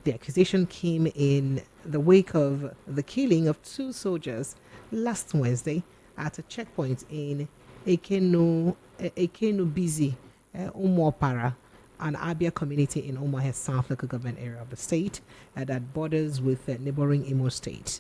The accusation came in the wake of the killing of 2 soldiers last Wednesday at a checkpoint in Ekenu Bizi, Umuopara, an Abia community in Umuahia South local government area of the state that borders with neighboring Imo State.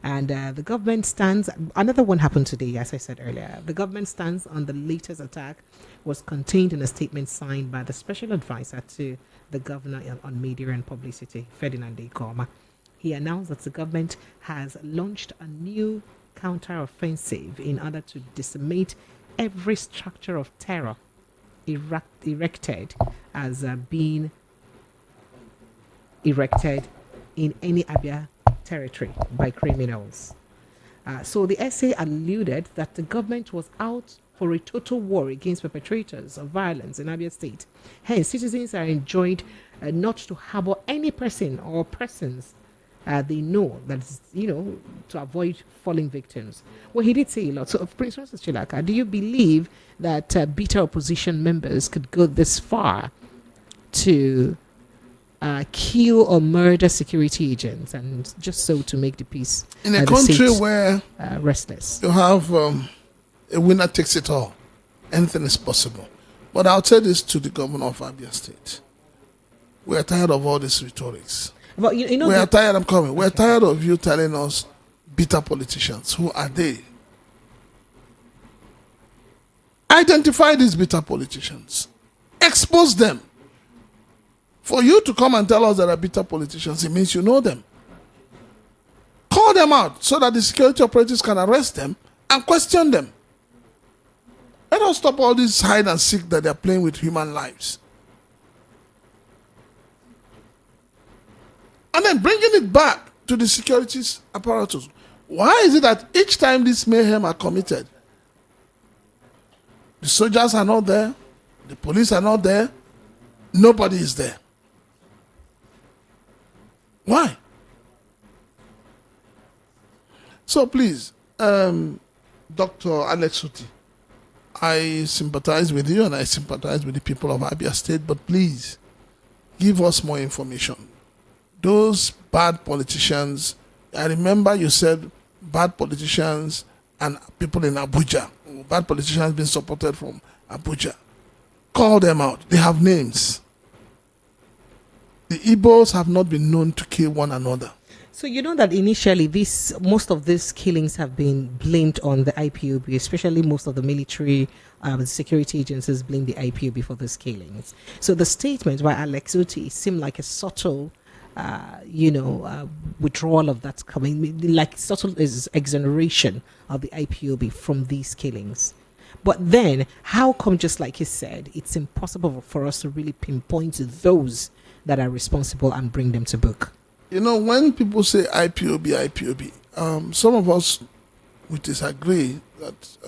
And the government stands, another one happened today, as I said earlier. The government stands on the latest attack was contained in a statement signed by the special advisor to the governor on media and publicity, Ferdinand Ekpa. He announced that the government has launched a new counter-offensive in order to decimate every structure of terror erected being erected in any Abia territory by criminals. So the essay alluded that the government was out for a total war against perpetrators of violence in Abia State. Hence, citizens are enjoined not to harbor any person or persons they know that is, to avoid falling victims. Well, he did say a lot. So, Prince Francis Chilaka, do you believe that bitter opposition members could go this far to kill or murder security agents, and just so to make the peace in a country where restless? You have a winner takes it all. Anything is possible. But I'll tell this to the governor of Abia State. We are tired of all these rhetorics. But we are tired. I'm coming. We're tired of you telling us bitter politicians. Who are they? Identify these bitter politicians. Expose them. For you to come and tell us there are bitter politicians, it means you know them. Call them out so that the security operatives can arrest them and question them. Let us stop all this hide and seek that they are playing with human lives. And then bringing it back to the security apparatus. Why is it that each time this mayhem are committed, the soldiers are not there, the police are not there, nobody is there? Why? So please, Dr. Alex Otti, I sympathize with you and I sympathize with the people of Abia State, but please give us more information. Those bad politicians, I remember you said bad politicians and people in Abuja, bad politicians being supported from Abuja. Call them out. They have names. The Igbos have not been known to kill one another. So you know that initially most of these killings have been blamed on the IPOB, especially most of the military security agencies blame the IPOB for these killings. So the statement by Alex Otti seemed like a subtle withdrawal of that coming, like subtle exoneration of the IPOB from these killings. But then, how come, just like he said, it's impossible for us to really pinpoint those that are responsible and bring them to book? When people say IPOB, some of us would disagree that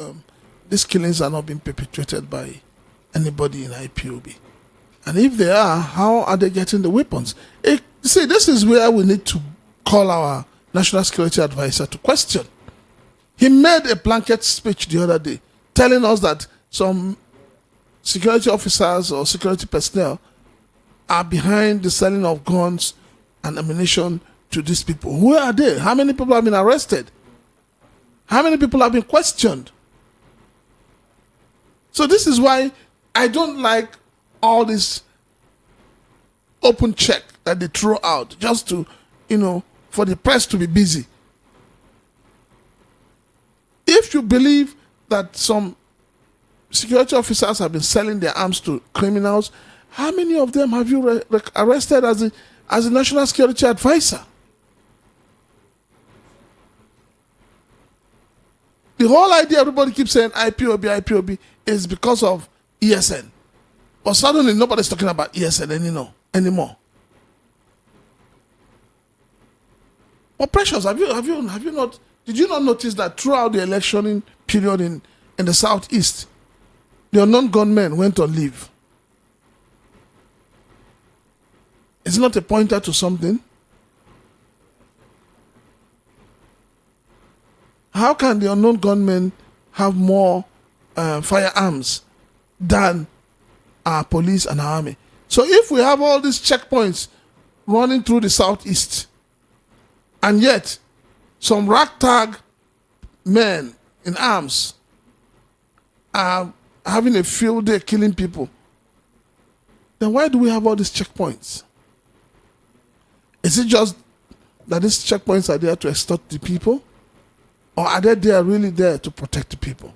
these killings are not being perpetrated by anybody in IPOB. And if they are, how are they getting the weapons? See, this is where we need to call our National Security Advisor to question. He made a blanket speech the other day telling us that some security officers or security personnel are behind the selling of guns and ammunition to these people. Who are they? How many people have been arrested? How many people have been questioned? So this is why I don't like all this open check that they throw out just to, for the press to be busy. If you believe that some security officers have been selling their arms to criminals, how many of them have you arrested as a National Security Advisor? The whole idea everybody keeps saying IPOB is because of ESN. But suddenly nobody's talking about ESN anymore. But Precious, have you not? Did you not notice that throughout the election period in the southeast, the unknown gunmen went on leave? Is it not a pointer to something? How can the unknown gunmen have more firearms than our police and our army? So if we have all these checkpoints running through the southeast, and yet some ragtag men in arms are having a field day killing people, then why do we have all these checkpoints? Is it just that these checkpoints are there to extort the people? Or are they really there to protect the people?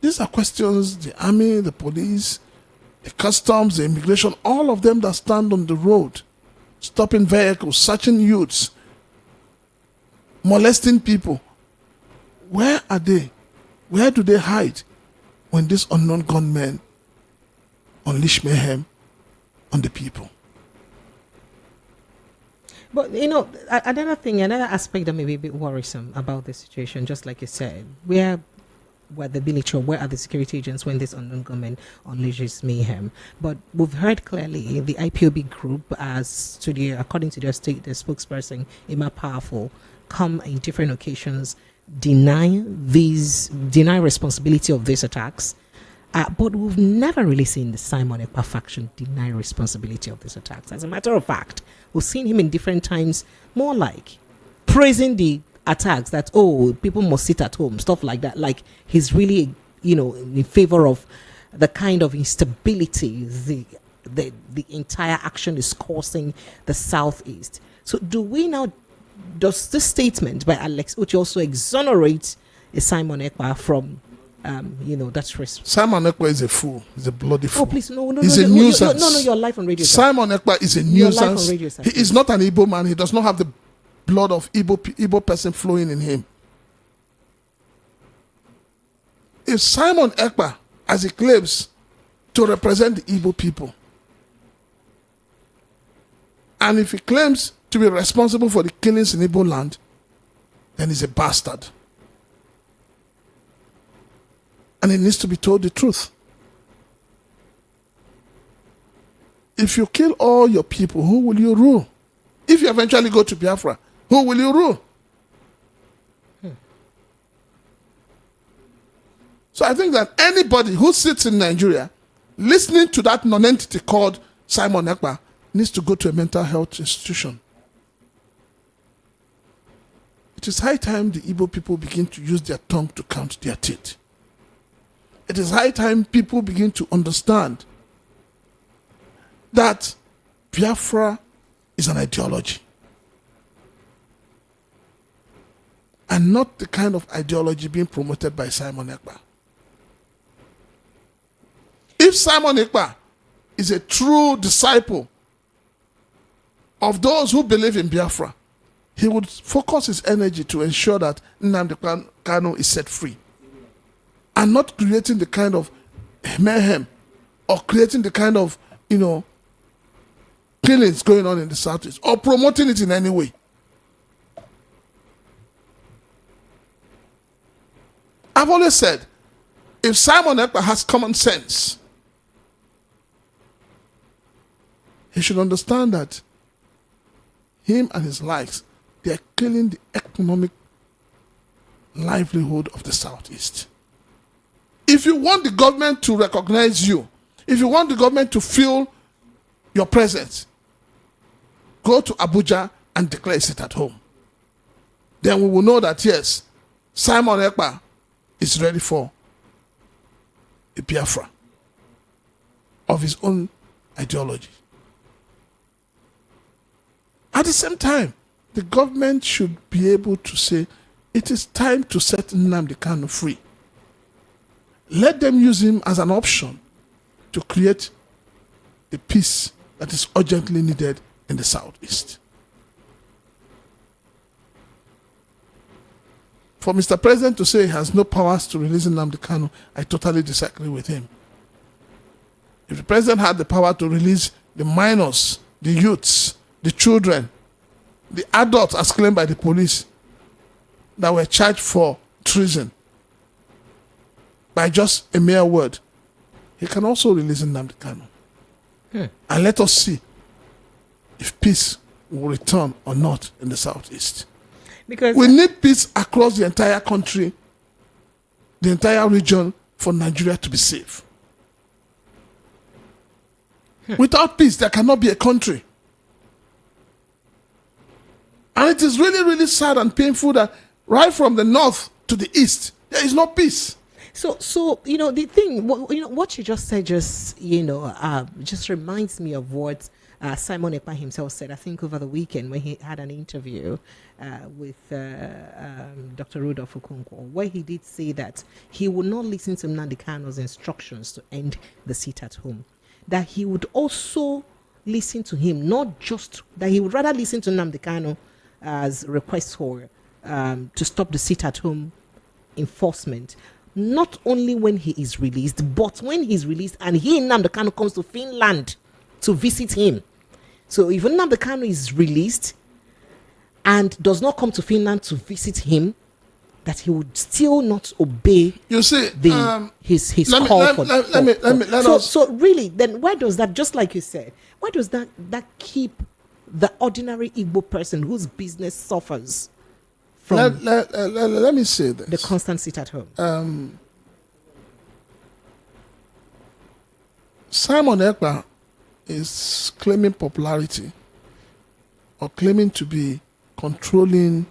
These are questions the army, the police, the customs, the immigration, all of them that stand on the road, stopping vehicles, searching youths, molesting people. Where are they? Where do they hide when these unknown gunmen unleash mayhem on the people? But, another aspect that may be a bit worrisome about the situation, just like you said, where the military, where are the security agents when this unknown gunman unleashes mayhem? But we've heard clearly the IPOB group, according to their spokesperson, Emma Powerful, come in different occasions, deny responsibility of these attacks. But we've never really seen the Simon Ekpa faction deny responsibility of these attacks. As a matter of fact, we've seen him in different times more like praising the attacks that, people must sit at home, stuff like that. Like he's really, in favor of the kind of instability the entire action is causing the Southeast. So does this statement by Alex Otti also exonerate Simon Ekpa from that's risk? Simon Ekpa is a fool. He's a bloody fool. Oh, please, no. He's a nuisance. No, you're live on radio. Simon Ekpa is a nuisance. He is not an Igbo man. He does not have the blood of Igbo person flowing in him. If Simon Ekpa, as he claims to represent the Igbo people, and if he claims to be responsible for the killings in Igbo land, then he's a bastard. And he needs to be told the truth. If you kill all your people, who will you rule? If you eventually go to Biafra, who will you rule? So I think that anybody who sits in Nigeria listening to that non-entity called Simon Ekpa needs to go to a mental health institution. It is high time the Igbo people begin to use their tongue to count their teeth. It is high time people begin to understand that Biafra is an ideology. And not the kind of ideology being promoted by Simon Ekpa. If Simon Ekpa is a true disciple of those who believe in Biafra, he would focus his energy to ensure that Nnamdi Kanu is set free. And not creating the kind of mayhem or creating the kind of, killings going on in the Southeast or promoting it in any way. I've always said, if Simon Ekpa has common sense, he should understand that him and his likes, they are killing the economic livelihood of the Southeast. If you want the government to recognize you, if you want the government to feel your presence, go to Abuja and declare a sit at home. Then we will know that, yes, Simon Ekpa is ready for a Biafra of his own ideology. At the same time, the government should be able to say, it is time to set Nnamdi Kanu free. Let them use him as an option to create the peace that is urgently needed in the Southeast. For Mr. President to say he has no powers to release Nnamdi Kanu, I totally disagree with him. If the president had the power to release the minors, the youths, the children, the adults as claimed by the police that were charged for treason by just a mere word, he can also release Nnamdi Kanu. And let us see if peace will return or not in the southeast. Because we need peace across the entire country, the entire region, for Nigeria to be safe. Without peace, there cannot be a country. And it is really, really sad and painful that right from the north to the east, there is no peace. So the thing, what you just said, just reminds me of what Simon Ekpa himself said, I think over the weekend when he had an interview with Dr. Rudolph Okonkwo, where he did say that he would not listen to Nnamdi Kanu's instructions to end the sit at home, that he would also listen to him, not just that he would rather listen to Nnamdi Kanu as requests for to stop the sit at home enforcement, not only when he is released, but when he's released and Nnamdi Kanu comes to Finland to visit him. So if Nnamdi Kanu is released and does not come to Finland to visit him, that he would still not obey. You see, his call. So really, then why does that? Just like you said, why does that keep the ordinary Igbo person whose business suffers from? Let me say this: the constant sit at home. Simon Ekpa is claiming popularity or claiming to be controlling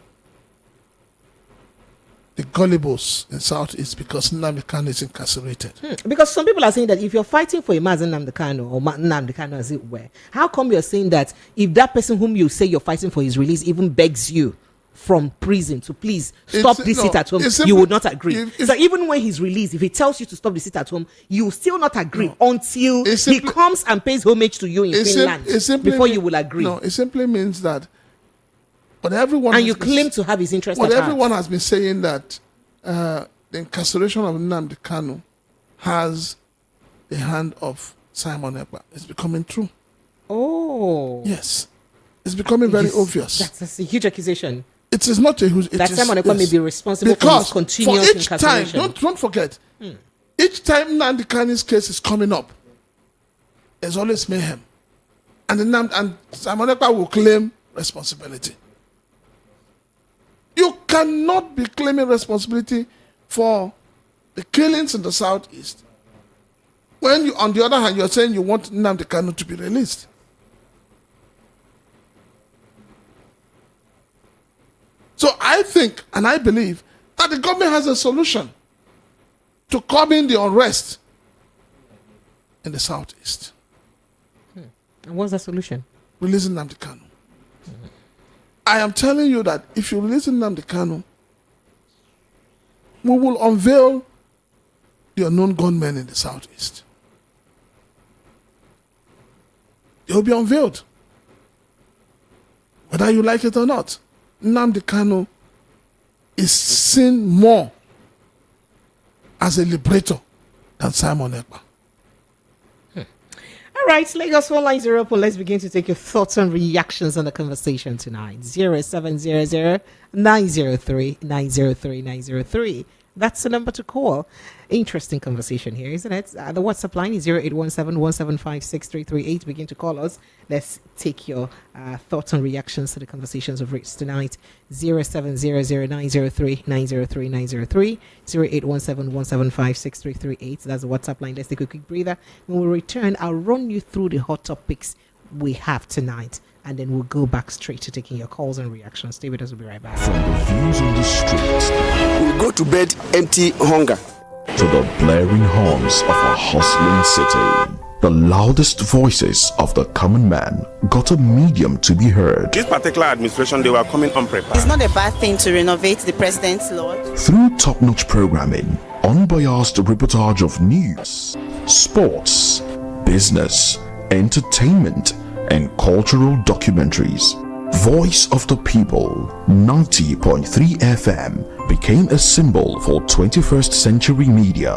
the gullibles in Southeast because Nnamdi Kanu is incarcerated. Because some people are saying that if you're fighting for a Mazen Nnamdi Kanu or Nnamdi Kanu as it were, how come you're saying that if that person whom you say you're fighting for his release even begs you from prison to please stop this sit at home, you would not agree? So even when he's released, if he tells you to stop the sit at home, you will still not agree until he comes and pays homage to you in Finland before you will agree. No, it simply means that but everyone and you claim to have his interest at heart. Everyone has been saying that the incarceration of Nnamdi Kanu has the hand of Simon Ekpa. It's becoming true. Oh. Yes. It's becoming very obvious. That's a huge accusation. It is not a huge... That Simon Ekpa may be responsible for his continuous incarceration. Time, don't forget, each time Nnamdi Kanu's case is coming up, there's always mayhem. And Simon Ekpa will claim responsibility. You cannot be claiming responsibility for the killings in the southeast when you, on the other hand, you're saying you want Nnamdi Kanu to be released. So I think and I believe that the government has a solution to curbing the unrest in the southeast. And what's the solution? Releasing Nnamdi Kanu. I am telling you that if you release Nnamdi Kanu, we will unveil the unknown gunmen in the southeast. They will be unveiled. Whether you like it or not, Nnamdi Kanu is seen more as a liberator than Simon Ekpa. All right, Lagos 190 open. Let's begin to take your thoughts and reactions on the conversation tonight. 0700 903 903 903. That's the number to call. Interesting conversation here, isn't it? The WhatsApp line is 0817-175-6338. Begin to call us. Let's take your thoughts and reactions to the conversations we've reached tonight. 0700 903 903 903. 0817-175-6338. That's the WhatsApp line. Let's take a quick breather. When we return, I'll run you through the hot topics we have tonight, and then we'll go back straight to taking your calls and reactions. Stay with us. We'll be right back. From the views on the streets, we go to bed empty hunger, to the blaring horns of a hustling city, the loudest voices of the common man got a medium to be heard. This particular administration, they were coming unprepared. It's not a bad thing to renovate the president's lodge. Through top-notch programming, unbiased reportage of news, sports, business, entertainment, and cultural documentaries, Voice of the People 90.3 FM became a symbol for 21st century media.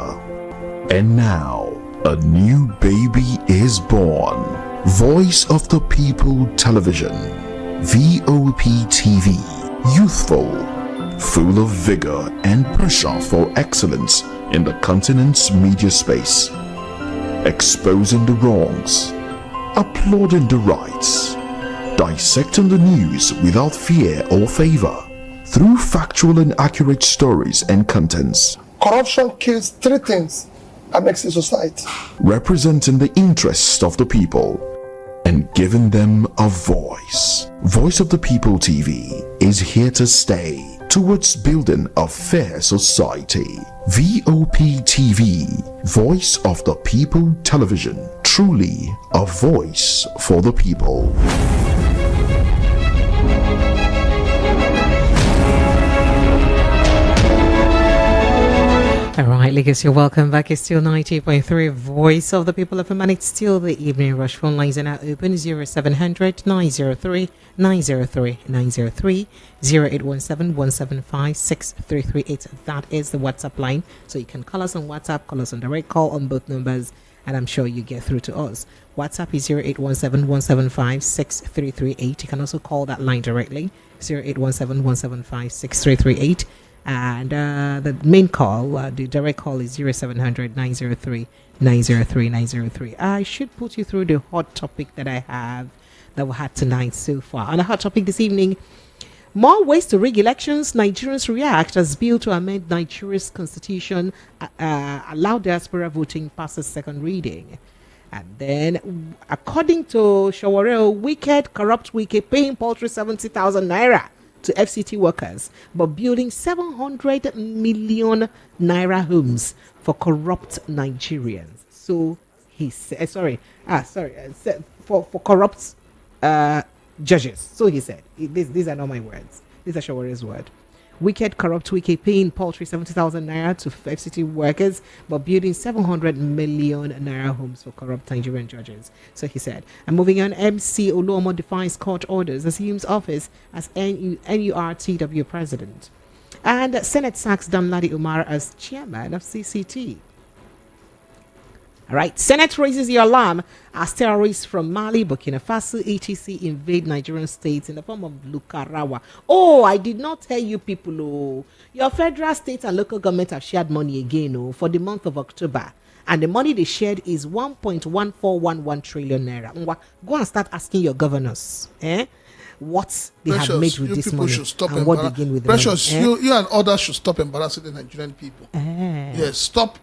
And now, a new baby is born. Voice of the People Television. VOP TV, youthful, full of vigor and pressure for excellence in the continent's media space, exposing the wrongs, applauding the rights, dissecting the news without fear or favor, through factual and accurate stories and contents. Corruption kills three things that makes a society. Representing the interests of the people and giving them a voice. Voice of the People TV is here to stay towards building a fair society. VOP TV, Voice of the People Television, truly a voice for the people. All right, Lagos, you're welcome back. It's still 90.3 Voice of the People of Man. It's still the evening rush. Phone lines are now open 0700 903 903 903 0817 175 6338. That is the WhatsApp line. So you can call us on WhatsApp, call us on direct call on both numbers, and I'm sure you get through to us. WhatsApp is 0817 175 6338. You can also call that line directly 0817 175 6338. And the main call, the direct call is 0700 903 903 903. I should put you through the hot topic that I have that we had tonight so far. On the hot topic this evening, more ways to rig elections. Nigerians react as bill to amend Nigeria's constitution allow diaspora voting passes second reading. And then, according to Shawareo, wicked, corrupt Wike paying paltry 70,000 naira to FCT workers, but building 700 million naira homes for corrupt Nigerians. So he said, for corrupt judges. So he said, these are not my words. These are Shaware's word. Wicked, corrupt Wike paying paltry 70,000 naira to FCT workers, but building 700 million naira homes for corrupt Nigerian judges. So he said. And moving on, MC Oluomo defies court orders, assumes office as NURTW president. And Senate sacks Nnamdi Umar as chairman of CCT. All right, Senate raises the alarm as terrorists from Mali, Burkina Faso, etc. invade Nigerian states in the form of Lukarawa. Oh, I did not tell you people, oh, your federal, state and local government have shared money again, oh, for the month of October. And the money they shared is 1.1411 trillion naira. Go and start asking your governors, what they have made with this money and what they gain with the money. You and others should stop embarrassing the Nigerian people. Yes, stop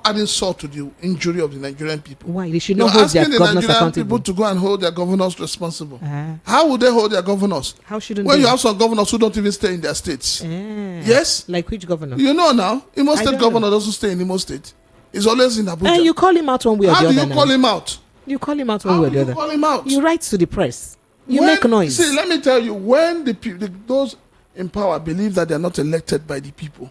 adding salt to the injury of the Nigerian people. Why? They should not hold their governors accountable. Asking the Nigerian people to go and hold their governors responsible. How would they hold their governors? How shouldn't when they? You have some governors who don't even stay in their states. Yes? Like which governor? You know now, Imo State governor doesn't stay in Imo State. He's always in Abuja. You call him out one way or the other. How do you call him out? You call him out one way or the other. Call him out? You write to the press. You make noise. See, let me tell you, when those in power believe that they are not elected by the people,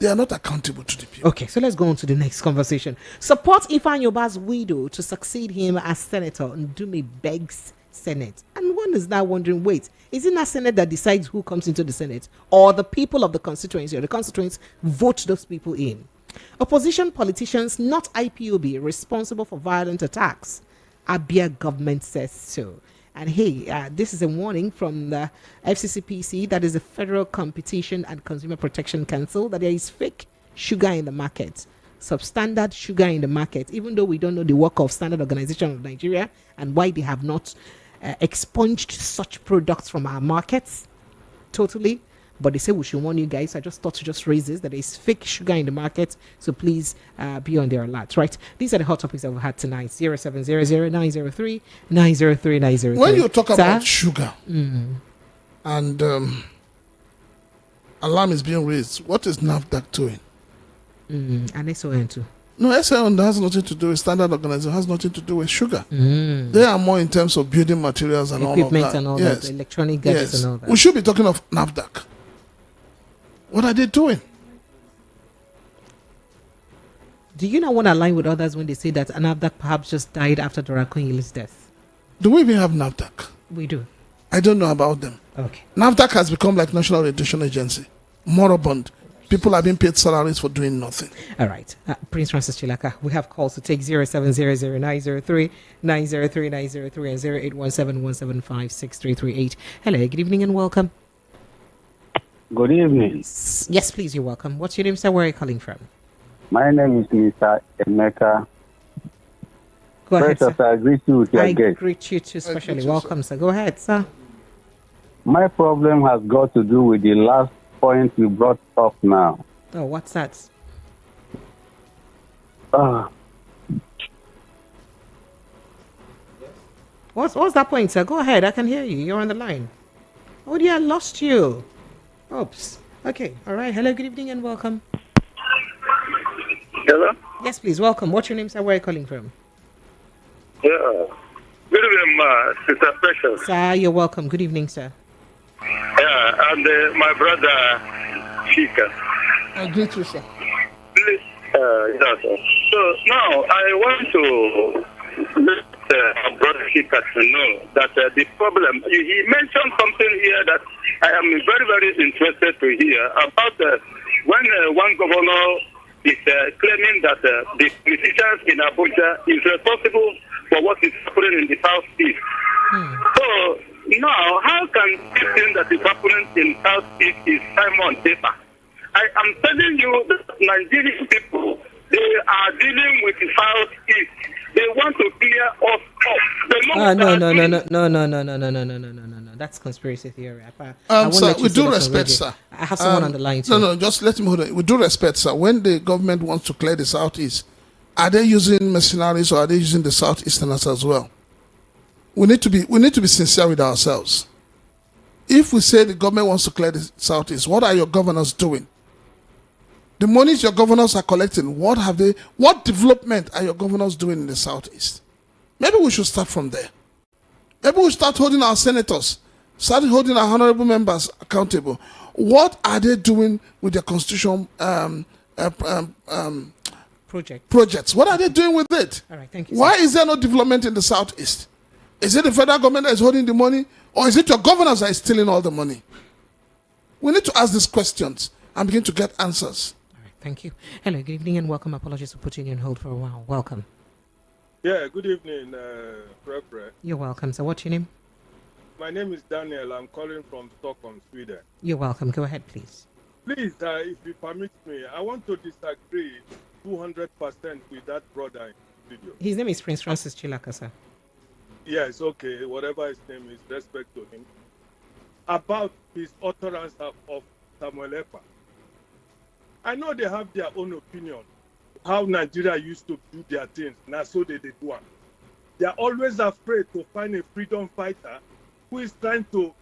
they are not accountable to the people. Okay, so let's go on to the next conversation. Support Ifeanyi Uba's widow to succeed him as senator. Ndume begs Senate. And one is now wondering, wait, is it not Senate that decides who comes into the Senate? Or the people of the constituency or the constituents vote those people in? Opposition politicians, not IPOB, responsible for violent attacks. Abia government says so. And hey, this is a warning from the FCCPC, that is the Federal Competition and Consumer Protection Council, that there is fake sugar in the market, substandard sugar in the market, even though we don't know the work of Standard Organization of Nigeria and why they have not expunged such products from our markets totally. But they say we should warn you guys. I just thought to just raise this, that there is fake sugar in the market. So please be on their alert, right? These are the hot topics that we've had tonight. 0700 903 903 903. When you talk about sugar and alarm is being raised, what is NAFDAC doing? And SON too. No, SON has nothing to do with Standard Organization, has nothing to do with sugar. They are more in terms of building materials and equipment all of that. And all that, electronic gadgets and all that. We should be talking of NAFDAC. What are they doing? Do you not want to align with others when they say that NAFDAC perhaps just died after Dora Konyele's death? Do we even have NAFDAC? We do. I don't know about them. Okay. NAFDAC has become like National Registration Agency. Moribund. people are being paid salaries for doing nothing. All right. Prince Francis Chilaka, we have calls to take 0700-903-903 and 0817-175-6338. Hello, good evening and welcome. Good evening. Yes, please, you're welcome. What's your name, sir? Where are you calling from? My name is Mr. Emeka. Go ahead, First, sir. I greet you with your I guest. greet you too, especially. Welcome, sir. Go ahead, sir. My problem has got to do with the last point you brought up now. Oh, what's that? What's that point, sir? Go ahead. I can hear you. You're on the line. Oh, dear, I lost you. Oops. Okay. All right. Hello, good evening and welcome. Hello? Yes, please. Welcome. What's your name, sir? Where are you calling from? Yeah. Good evening, Sister Precious. Sir, you're welcome. Good evening, sir. Yeah, and my brother, Chika. I greet you, sir. Please, yeah, sir. So now I want to let brother Chika to know that the problem, he mentioned something here that I am very, very interested to hear about when one governor is claiming that the politicians in Abuja is responsible for what is happening in the southeast. So now, how can this thing that is happening in southeast is time on paper? I am telling you that Nigerian people, they are dealing with the southeast. They want to clear us off. No. That's conspiracy theory. I won't Sir, let you with say due that respect, already. sir. I have someone on the line too. No, just let me hold on. With due respect, sir, when the government wants to clear the southeast, are they using mercenaries or are they using the southeasterners as well? We need to be sincere with ourselves. If we say the government wants to clear the southeast, what are your governors doing? The monies your governors are collecting, what development are your governors doing in the southeast? Maybe we should start from there. Maybe we start holding our senators, start holding our honorable members accountable. What are they doing with their constitutional projects? What are they doing with it? All right, thank you. Why is there no development in the southeast? Is it the federal government that is holding the money, or is it your governors that is stealing all the money? We need to ask these questions and begin to get answers. All right, thank you. Hello, good evening and welcome. Apologies for putting you on hold for a while. Welcome. Yeah, good evening, Pre. You're welcome. So what's your name? My name is Daniel. I'm calling from Stockholm, Sweden. You're welcome. Go ahead, please. Please, if you permit me, I want to disagree 200% with that brother in the video. His name is Prince Francis Chilaka, sir. Yes, okay, whatever his name is, respect to him. About his utterance of Samuel Ekpa. I know they have their own opinion, how Nigeria used to do their things, now so they do one. They are always afraid to find a freedom fighter who is trying to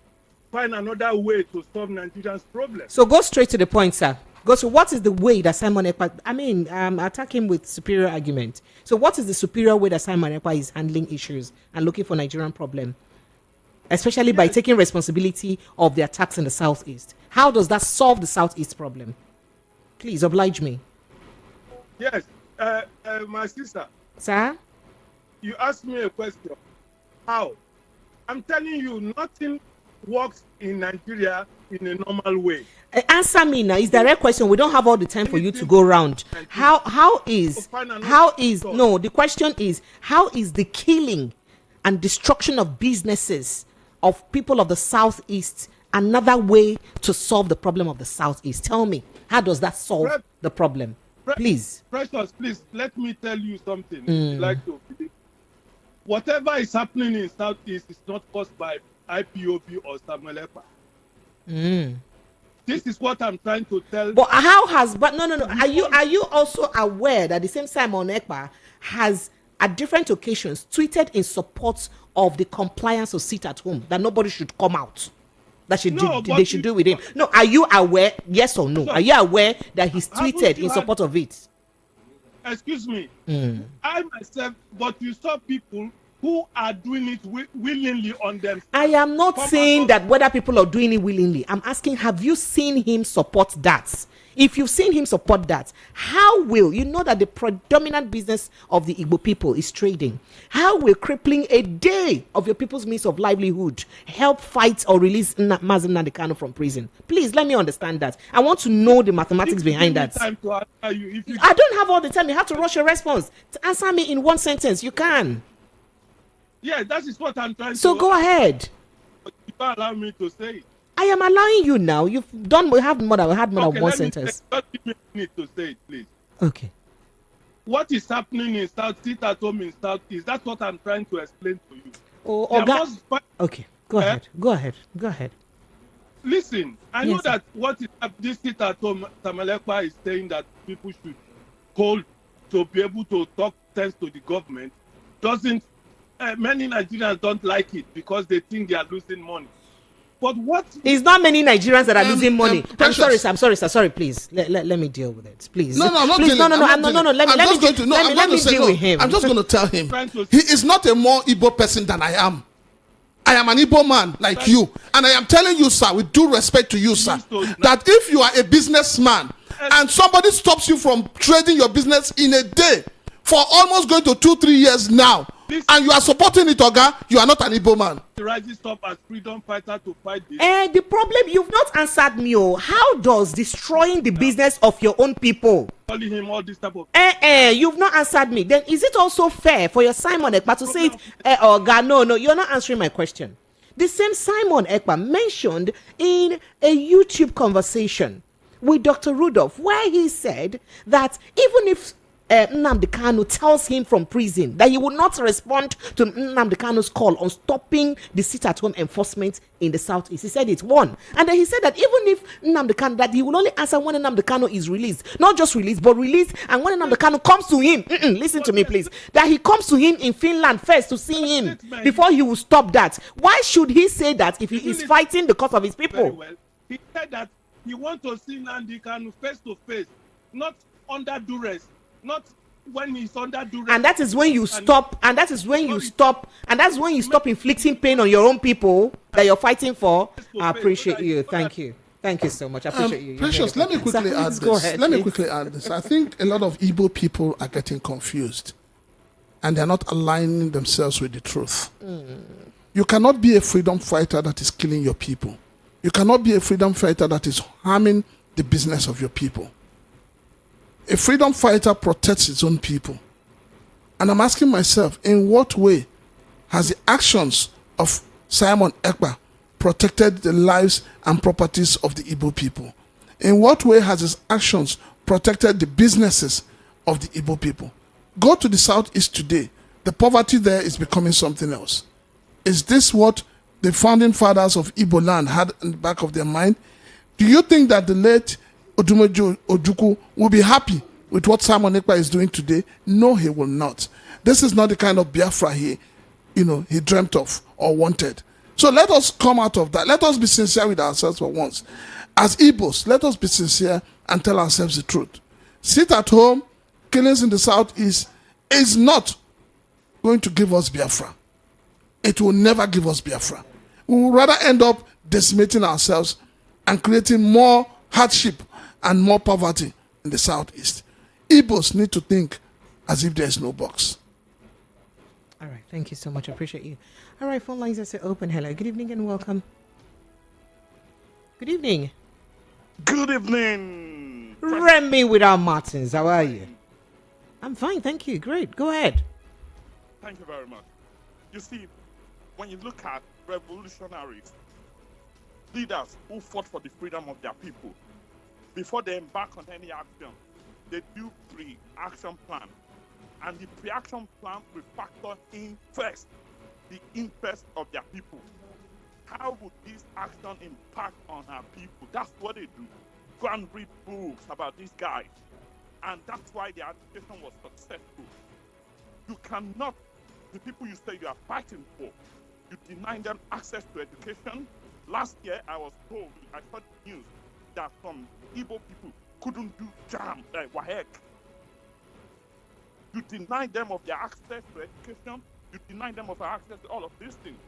find another way to solve Nigeria's problem. So go straight to the point, sir. So what is the way that Simon Ekpa, attack him with superior argument. So what is the superior way that Simon Ekpa is handling issues and looking for Nigerian problem? Especially by taking responsibility of the attacks in the southeast. How does that solve the southeast problem? Please oblige me. Yes, my sister. Sir? You asked me a question. How? I'm telling you, nothing works in Nigeria in a normal way. Answer me now. It's a direct question. We don't have all the time for you to go around. The question is, how is the killing and destruction of businesses of people of the southeast another way to solve the problem of the southeast? Tell me, how does that solve the problem? Please. Precious, please, let me tell you something. Like to believe. Whatever is happening in southeast is not caused by IPOB or Samuel Ekpa. This is what I'm trying to tell. But how has? But no. Are you also aware that the same Simon Ekpa has, at different occasions, tweeted in support of the compliance of sit at home, that nobody should come out, that they should do with him? No, are you aware? Yes or no? Are you aware that he's tweeted in support of it? Excuse me. I myself, but you saw people who are doing it willingly on them. I am not saying that whether people are doing it willingly. I'm asking, have you seen him support that? If you've seen him support that, how will you know that the predominant business of the Igbo people is trading? How will crippling a day of your people's means of livelihood help fight or release Mazi Nnamdi Kanu from prison? Please let me understand that. I want to know the mathematics behind that. Time to answer you. I don't have all the time. You have to rush your response. To answer me in one sentence, you can. Yeah, that is what I'm trying to. So go ahead. You don't allow me to say it. I am allowing you now. You've done. We had more than one sentence. Just give me a minute to say it, please. Okay. What is happening in South? Sit at home in South East. That's what I'm trying to explain to you. Okay. Go ahead. Go ahead. Go ahead. Listen, I know that what is this sit at home Ekpa is saying that people should hold to be able to talk sense to the government. Doesn't many Nigerians don't like it because they think they are losing money. But what? It's not many Nigerians that are losing money. I'm sorry, sir. Sorry, please. Let me deal with it, please. No, I'm not please, dealing. No. Let me deal with him. I'm just going to tell him he is not a more Igbo person than I am. I am an Igbo man like you, and I am telling you, sir, with due respect to you, sir, that if you are a businessman and somebody stops you from trading your business in a day for almost going to 2-3 years now, and you are supporting it, Oga, you are not an Igbo man. Rising up as freedom fighter to fight this. The problem, you've not answered me. How does destroying the business of your own people? Calling him all this type of. You've not answered me. Then is it also fair for your Simon Ekpa to say it? Oga, no, you're not answering my question. The same Simon Ekpa mentioned in a YouTube conversation with Dr. Rudolph, where he said that even if Nnamdi Kanu tells him from prison that he will not respond to Nnamdi Kanu's call on stopping the sit-at-home enforcement in the southeast. He said it one, and then he said that even if Nnamdi Kanu, that he will only answer when Nnamdi Kanu is released, not just released, but released, and when Nnamdi Kanu comes to him, listen to me, please, that he comes to him in Finland first to see him before he will stop that. Why should he say that if he is fighting the cause of his people? Very well. He said that he wants to see Nnamdi Kanu face to face, not under duress. Not when he's under duress. And that is when you stop. And that is when you stop. And that's when you stop inflicting pain on your own people that you're fighting for. I appreciate you. Thank you. Thank you so much. I appreciate you. Precious, let me quickly add this. Let me quickly add this. I think a lot of Igbo people are getting confused, and they're not aligning themselves with the truth. You cannot be a freedom fighter that is killing your people. You cannot be a freedom fighter that is harming the business of your people. A freedom fighter protects his own people. And I'm asking myself, in what way has the actions of Simon Ekpa protected the lives and properties of the Igbo people? In what way has his actions protected the businesses of the Igbo people? Go to the southeast today. The poverty there is becoming something else. Is this what the founding fathers of Igbo land had in the back of their mind? Do you think that the late Odumeju Ojukwu will be happy with what Simon Ekpa is doing today? No, he will not. This is not the kind of Biafra he dreamt of or wanted. So let us come out of that. Let us be sincere with ourselves for once. As Igbos, let us be sincere and tell ourselves the truth. Sit at home, killings in the southeast is not going to give us Biafra. It will never give us Biafra. We will rather end up decimating ourselves and creating more hardship and more poverty in the southeast. Igbos need to think as if there is no box. All right, thank you so much. I appreciate you. All right, phone lines are open. Hello, good evening and welcome. Good evening. Good evening. Remy without Martins, how are you? I'm fine, thank you. Great, go ahead. Thank you very much. You see, when you look at revolutionaries, leaders who fought for the freedom of their people, before they embark on any action, they do pre-action plan. And the pre-action plan will factor in first the interest of their people. How would this action impact on our people? That's what they do. Go and read books about these guys. And that's why their education was successful. You cannot, the people you say you are fighting for, you deny them access to education. Last year, I was told, I saw the news, that some Igbo people couldn't do JAM, WAEC. You deny them of their access to education. You deny them of access to all of these things.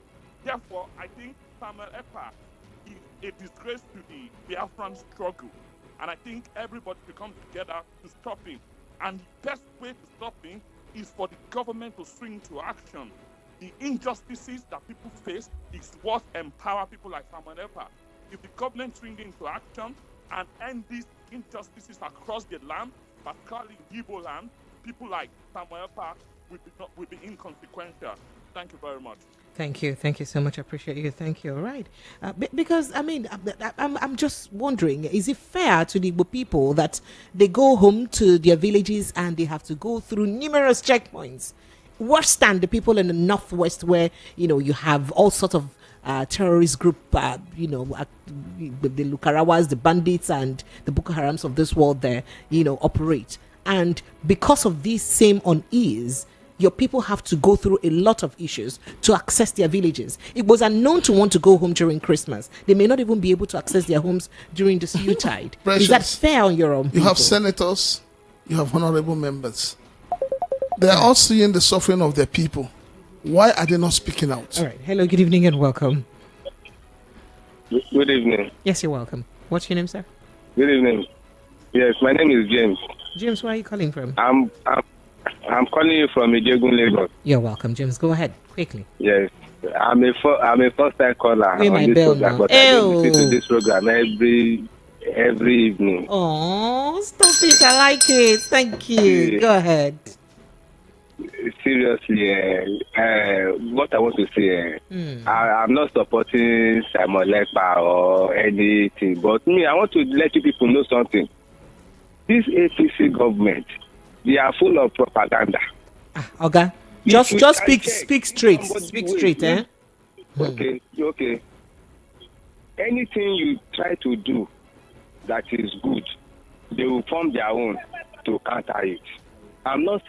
Therefore, I think Samuel Ekpa is a disgrace to the Biafran struggle. And I think everybody should come together to stop him. And the best way to stop him is for the government to swing to action. The injustices that people face is what empower people like Samuel Ekpa. If the government swing into action and end these injustices across the land, particularly in Igbo land, people like Samuel Ekpa will be inconsequential. Thank you very much. Thank you so much. I appreciate you. Thank you. All right, because I mean, I'm just wondering: is it fair to the Igbo people that they go home to their villages and they have to go through numerous checkpoints, worse than the people in the northwest, where you have all sorts of terrorist group, the Lukarawas, the bandits, and the Boko Harams of this world there, operate, and because of this same unease, your people have to go through a lot of issues to access their villages. It was unknown to want to go home during Christmas. They may not even be able to access their homes during the Yuletide. Is that fair on your own people? You have senators, you have honorable members. They are all seeing the suffering of their people. Why are they not speaking out? All right. Hello, good evening and welcome. Good evening. Yes, you're welcome. What's your name, sir? Good evening. Yes, my name is James. James, where are you calling from? I'm calling you from Ijegun, Lagos. You're welcome, James. Go ahead, quickly. Yes, I'm a first-time caller Wait, on this program, but I listen to this program every evening. Oh, stop it! I like it. Thank you. Go ahead. Seriously, what I want to say, I'm not supporting Samuel Ekpa or anything, but I want to let you people know something. This APC government, they are full of propaganda. Okay. Just speak straight. Speak straight, eh? Okay. Anything you try to do that is good, they will form their own to counter it. I'm not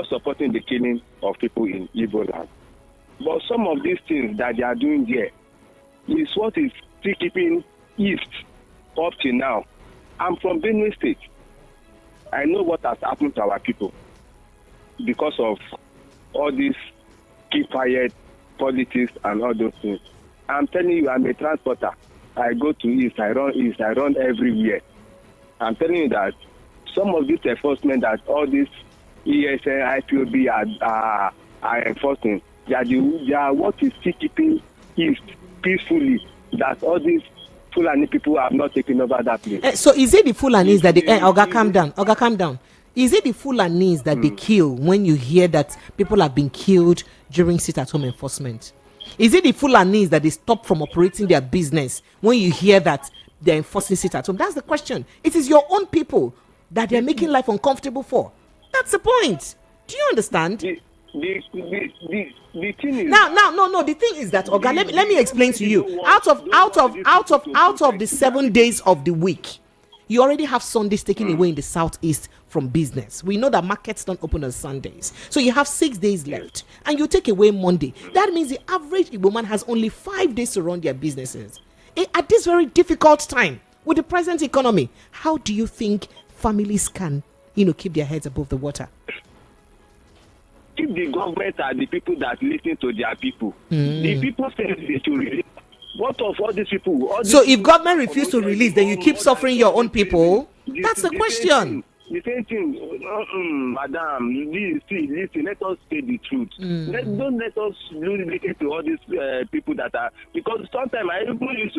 supporting the killing of people in Igbo land. But some of these things that they are doing here is what is still keeping East up to now. I'm from Benue State. I know what has happened to our people because of all these keep quiet politics and all those things. I'm telling you, I'm a transporter. I go to East, I run everywhere. I'm telling you that some of these enforcement that all these ESN, IPOB are enforcing, they are what is still keeping East peacefully, that all these Fulani people have not taken over that place. So is it the Fulanis that Oga, calm down. Is it the Fulanis that they kill when you hear that people have been killed during sit-at-home enforcement? Is it the Fulanis that they stop from operating their business when you hear that they're enforcing sit-at-home? That's the question. It is your own people that they're making life uncomfortable for. That's the point. Do you understand? The thing is no. The thing is that Oga, let me explain to you. Out of the 7 days of the week, you already have Sundays taken away in the southeast from business. We know that markets don't open on Sundays, so you have 6 days left, and you take away Monday. That means the average Igbo man has only 5 days to run their businesses. At this very difficult time with the present economy, how do you think families can, keep their heads above the water? If the government are the people that listen to their people, the people say they should release. What of all these people? So if government refuse to release, then you keep suffering your own people? That's the question. The same thing, madam. Listen, let us say the truth. Don't let us listen to all these people that are, because sometimes I even used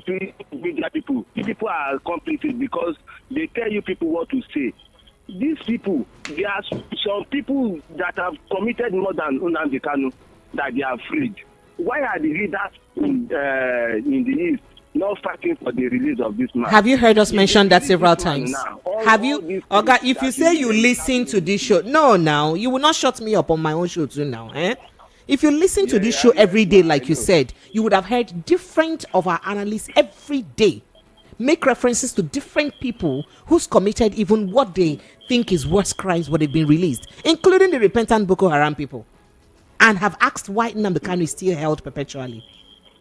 to media people. The people are complicit because they tell you people what to say. These people, there are some people that have committed more than Nnamdi Kanu that they are freed. Why are the leaders in the East not fighting for the release of this man? Have you heard us mention that several times? Have you? Oga, if you say you listen to this show, now you will not shut me up on my own show too now, eh? If you listen to this show every day, like you said, you would have heard different of our analysts every day make references to different people who's committed even what they think is worse crimes what they've been released, including the repentant Boko Haram people, and have asked why Nnamdi Kanu is still held perpetually.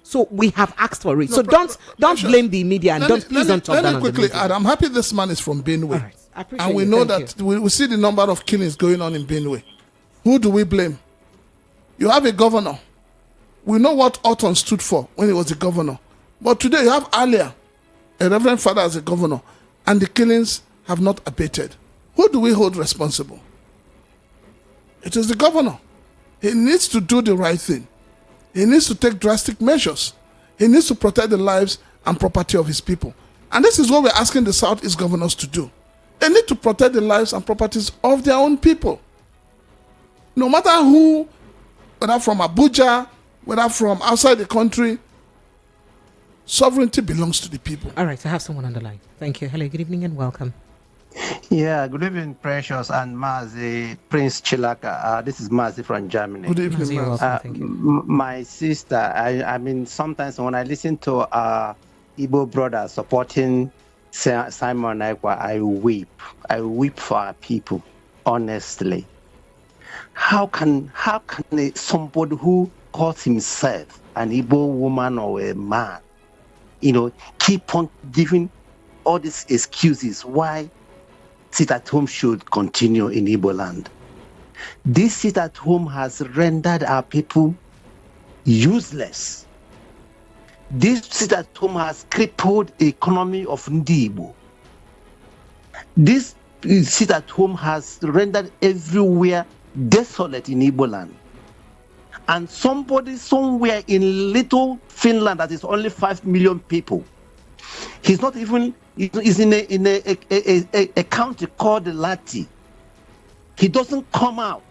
So we have asked for it. So don't blame the media and please don't talk down on the media. I'm happy this man is from Benue. Right. And we know that we see the number of killings going on in Benue. Who do we blame? You have a governor. We know what Otti stood for when he was the governor. But today you have Alia, a reverend father as a governor, and the killings have not abated. Who do we hold responsible? It is the governor. He needs to do the right thing. He needs to take drastic measures. He needs to protect the lives and property of his people. And this is what we're asking the Southeast governors to do. They need to protect the lives and properties of their own people. No matter who, whether from Abuja, whether from outside the country, sovereignty belongs to the people. All right, I have someone on the line. Thank you. Hello, good evening and welcome. Yeah, good evening, Precious and Mazi, Prince Chilaka. This is Mazi from Germany. Good evening, Mazi. Thank you. My sister, I mean, sometimes when I listen to Igbo brothers supporting Simon Ekpa, I weep. I weep for our people, honestly. How can somebody who calls himself an Igbo woman or a man, keep on giving all these excuses why sit at home should continue in Igbo land? This sit at home has rendered our people useless. This sit at home has crippled the economy of Igbo. This sit at home has rendered everywhere desolate in Igbo land. And somebody somewhere in little Finland that is only 5 million people, he's not even, he's in a county called Lati. He doesn't come out.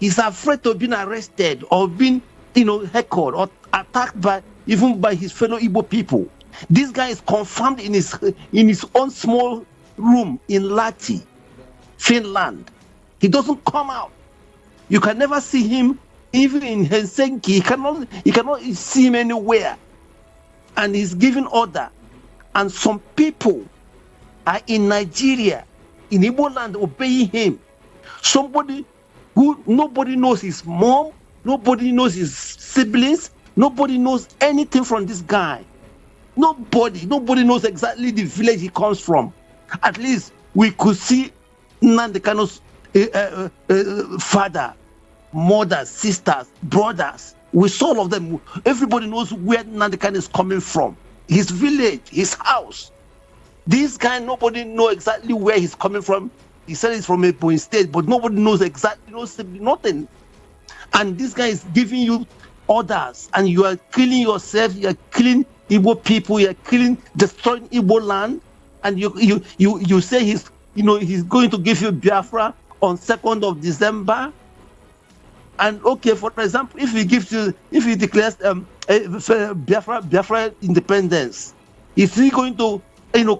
He's afraid of being arrested or being, heckled or attacked by his fellow Igbo people. This guy is confirmed in his own small room in Lati, Finland. He doesn't come out. You can never see him even in Helsinki. You cannot see him anywhere. And he's giving order. And some people are in Nigeria, in Igbo land, obeying him. Somebody who nobody knows his mom, nobody knows his siblings, nobody knows anything from this guy. Nobody knows exactly the village he comes from. At least we could see Nnamdi Kanu's father, mothers, sisters, brothers. We saw all of them. Everybody knows where Nnamdi Kanu is coming from. His village, his house. This guy, nobody knows exactly where he's coming from. He said he's from Ebonyi State, but nobody knows exactly, nothing. And this guy is giving you orders, and you are killing yourself. You are killing Igbo people. You are destroying Igbo land, and you say he's going to give you Biafra on 2nd of December. And okay, for example, if he declares Biafra independence, is he going to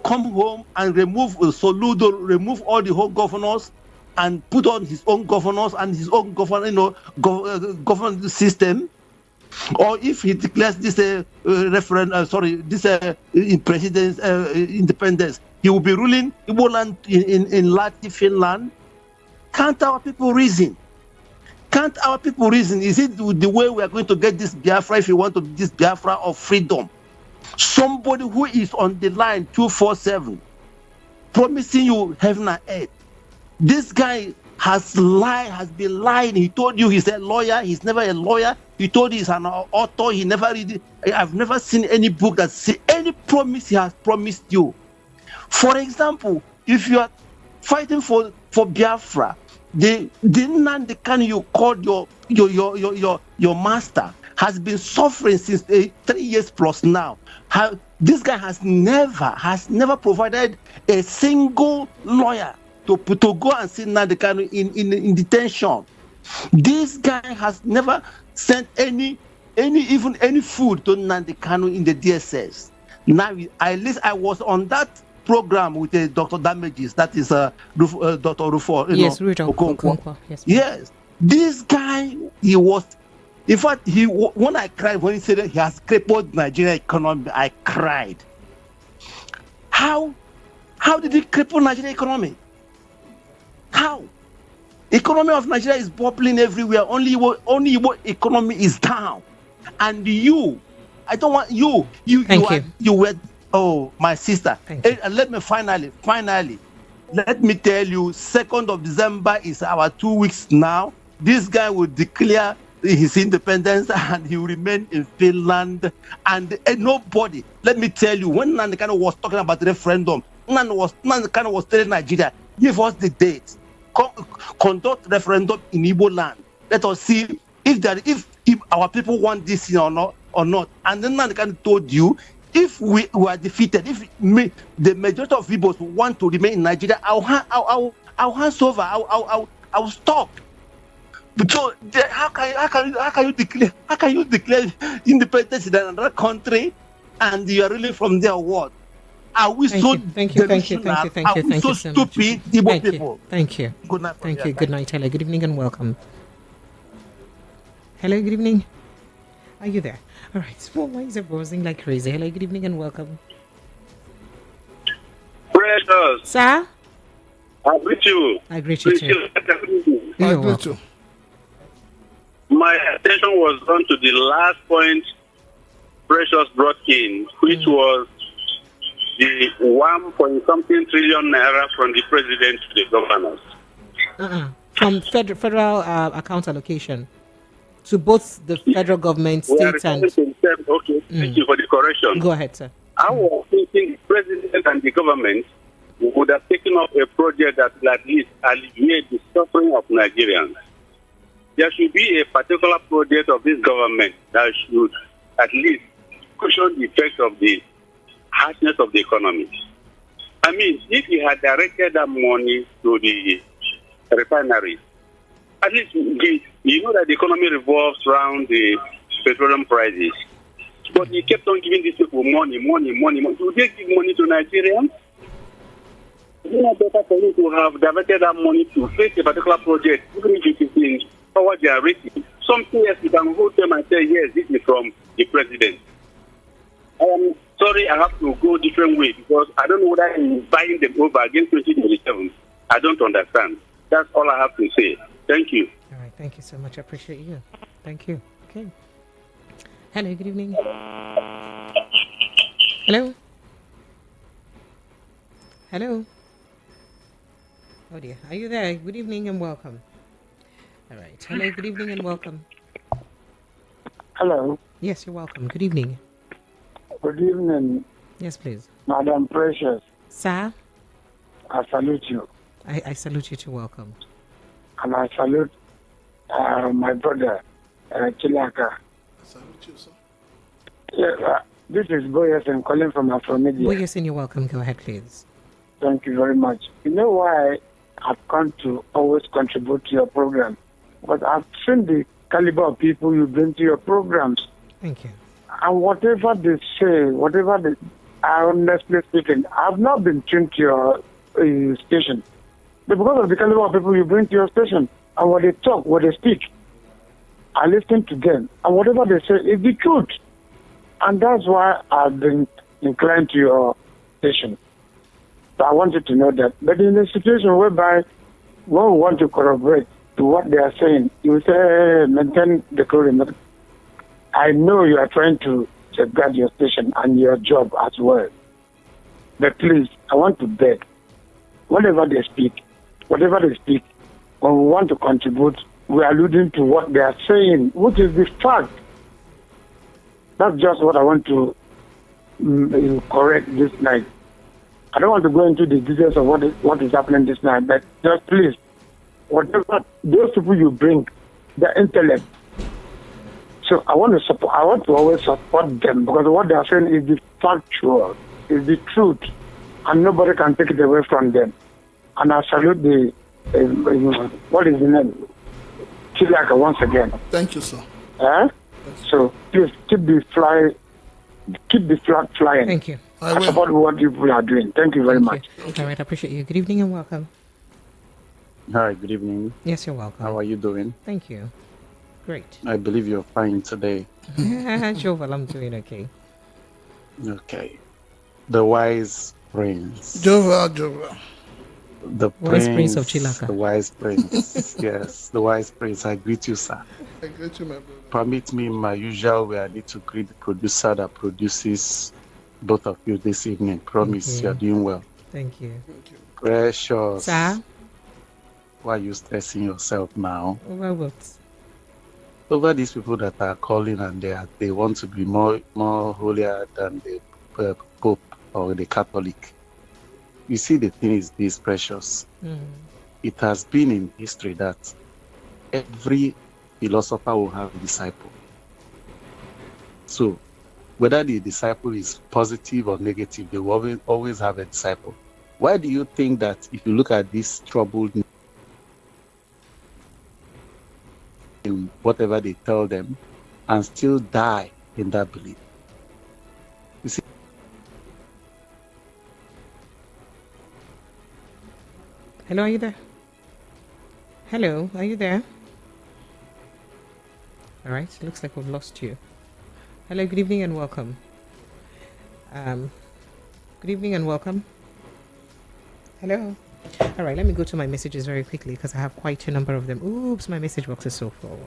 come home and remove Soludo, remove all the whole governors, and put on his own governors and his own government system? Or if he declares this president's independence, he will be ruling Igbo land in Lati, Finland. Can't our people reason? Can't our people reason? Is it the way we are going to get this Biafra if you want to this Biafra of freedom? Somebody who is on the line 247, promising you heaven and earth. This guy has been lying. He told you he's a lawyer. He's never a lawyer. He told you he's an author. He never read it. I've never seen any book that says any promise he has promised you. For example, if you are fighting for Biafra, the Nnamdi Kanu you called your master has been suffering since 3 years plus now. This guy has never provided a single lawyer to go and see Nnamdi Kanu in detention. This guy has never sent any food to Nnamdi Kanu in the DSS. Now, at least I was on that program with Dr. Damages, that is Dr. Rufo. Yes, Okonkwo. Yes, this guy, he was. In fact, when I cried when he said that he has crippled Nigerian economy, I cried. How did he cripple Nigerian economy? How? Economy of Nigeria is bubbling everywhere. Only your economy is down. And I don't want you. You were. Oh, my sister. Let me finally, let me tell you, 2nd of December is our 2 weeks now. This guy will declare his independence and he will remain in Finland. And nobody, let me tell you, when Nnamdi Kanu was talking about the referendum, Nnamdi Kanu was telling Nigeria, give us the date, conduct referendum in Igbo land. Let us see if our people want this thing or not. And then Nnamdi Kanu told you, if we are defeated, if the majority of Igbos want to remain in Nigeria, I'll hands over. I'll stop. So how can you declare independence in another country, and you are really from there? What are we so delusional? Are we so stupid, Igbo people? Thank you. Good night. Thank you. Good night. Hello. Good evening and welcome. Hello. Good evening. Are you there? All right. Small lines are buzzing like crazy. Hello. Good evening and welcome. Precious. Sir. I greet you. I greet you too. I greet you. My attention was on to the last point Precious brought in, which was the 1.something trillion naira from the president to the governors. From federal account allocation to both the federal government, state and... Okay, thank you for the correction. Go ahead, sir. I was thinking the president and the government would have taken up a project that will at least alleviate the suffering of Nigerians. There should be a particular project of this government that should at least cushion the effect of the harshness of the economy. I mean, if he had directed that money to the refineries, at least you know that the economy revolves around the petroleum prices. But he kept on giving these people money. Do they give money to Nigerians? Is it not better for you to have diverted that money to face a particular project, even if it is in power generating? Something else you can hold them and say, yes, this is from the president. I am sorry, I have to go different way because I don't know whether he's buying them over against 2027. I don't understand. That's all I have to say. Thank you. All right, thank you so much. I appreciate you. Thank you. Okay. Hello, good evening. Hello. Hello. Oh dear, are you there? Good evening and welcome. All right. Hello, good evening and welcome. Hello. Yes, you're welcome. Good evening. Good evening. Yes, please. Madam Precious. Sir? I salute you. I salute you too. Welcome. And I salute my brother, Chilaka. I salute you, sir. Yeah, this is Boyesin calling from Afromedia. Boyesin, you're welcome. Go ahead, please. Thank you very much. You know why I've come to always contribute to your program? But I've seen the caliber of people you bring to your programs. Thank you. And whatever they say, honestly speaking, I've not been tuned to your station. But because of the caliber of people you bring to your station, and what they talk, what they speak, I listen to them. And whatever they say is the truth. And that's why I've been inclined to your station. So I want you to know that. But in a situation whereby one want to corroborate to what they are saying, you say, hey, maintain the decorum. I know you are trying to safeguard your station and your job as well. But please, I want to beg, whatever they speak, when we want to contribute, we are alluding to what they are saying, which is the fact. That's just what I want to correct this night. I don't want to go into the details of what is happening this night, but just please, whatever those people you bring, their intellect. So I want to always support them because what they are saying is the factual, is the truth, and nobody can take it away from them. And I salute the what is the name? Chilaka once again. Thank you, sir. So please keep the flag flying. Thank you. I support what people are doing. Thank you very much. All right, I appreciate you. Good evening and welcome. Hi, good evening. Yes, you're welcome. How are you doing? Thank you. Great. I believe you're fine today. Sure, well, I'm doing okay. Okay. The wise prince. Jova. The wise prince of Chilaka. The wise prince. Yes, the wise prince. I greet you, sir. I greet you, my brother. Permit me in my usual way. I need to greet the producer that produces both of you this evening. Promise you're doing well. Thank you. Precious. Sir? Why are you stressing yourself now? Well, what? over these people that are calling and they want to be more holier than the Pope or the Catholic. You see, the thing is this, Precious. It has been in history that every philosopher will have a disciple. So whether the disciple is positive or negative, they will always have a disciple. Why do you think that if you look at this troubled in whatever they tell them and still die in that belief? You see? Hello, are you there? Hello, are you there? All right, looks like we've lost you. Hello, good evening and welcome. Good evening and welcome. Hello. All right, let me go to my messages very quickly because I have quite a number of them. Oops, my message box is so full.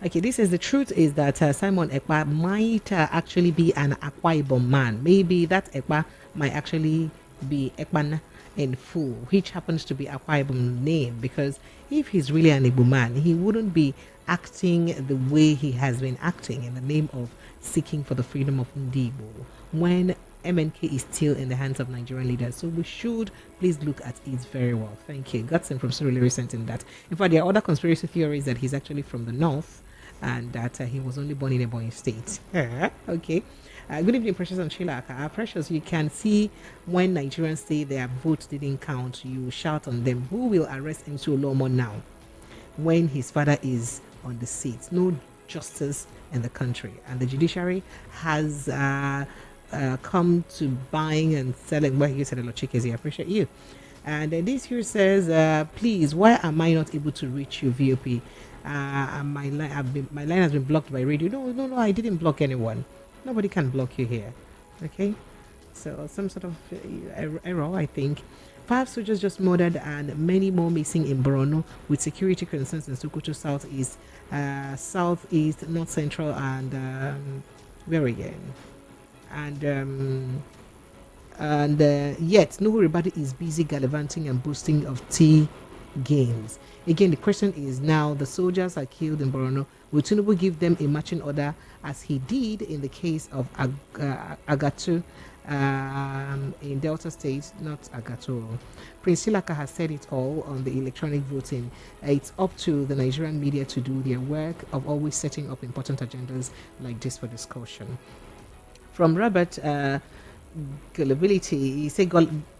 Okay, this is the truth is that Simon Ekpa might actually be an Akwa Ibom man. Maybe that Ekpa might actually be Ekpan in full, which happens to be Akwa Ibom name, because if he's really an Igbo man, he wouldn't be acting the way he has been acting in the name of seeking for the freedom of Ndibo when MNK is still in the hands of Nigerian leaders. So we should please look at it very well. Thank you. Gutson from Surulere sent in that. In fact, there are other conspiracy theories that he's actually from the north and that he was only born in a Ebonyi state. Okay. Good evening, Precious and Shilaka. Precious, you can see when Nigerians say their vote didn't count, you shout on them. Who will arrest Nsu Olomo now when his father is on the seat? No justice in the country. And the judiciary has come to buying and selling. Well, you said a lot of chickens. I appreciate you. And this here says, please, why am I not able to reach you, VOP? My line has been blocked by radio. No, I didn't block anyone. Nobody can block you here. Okay, so some sort of error, I think. 5 soldiers just murdered and many more missing in Borno, with security concerns in Sokoto southeast, north central, and where again? And yet Nuhu Ribadi is busy gallivanting and boasting of tea games. Again, the question is now the soldiers are killed in Borno. Will Tinubu give them a marching order as he did in the case of Agatu in Delta State, not Agato? Prince Silaka has said it all on the electronic voting. It's up to the Nigerian media to do their work of always setting up important agendas like this for discussion. From Robert, gullibility, he said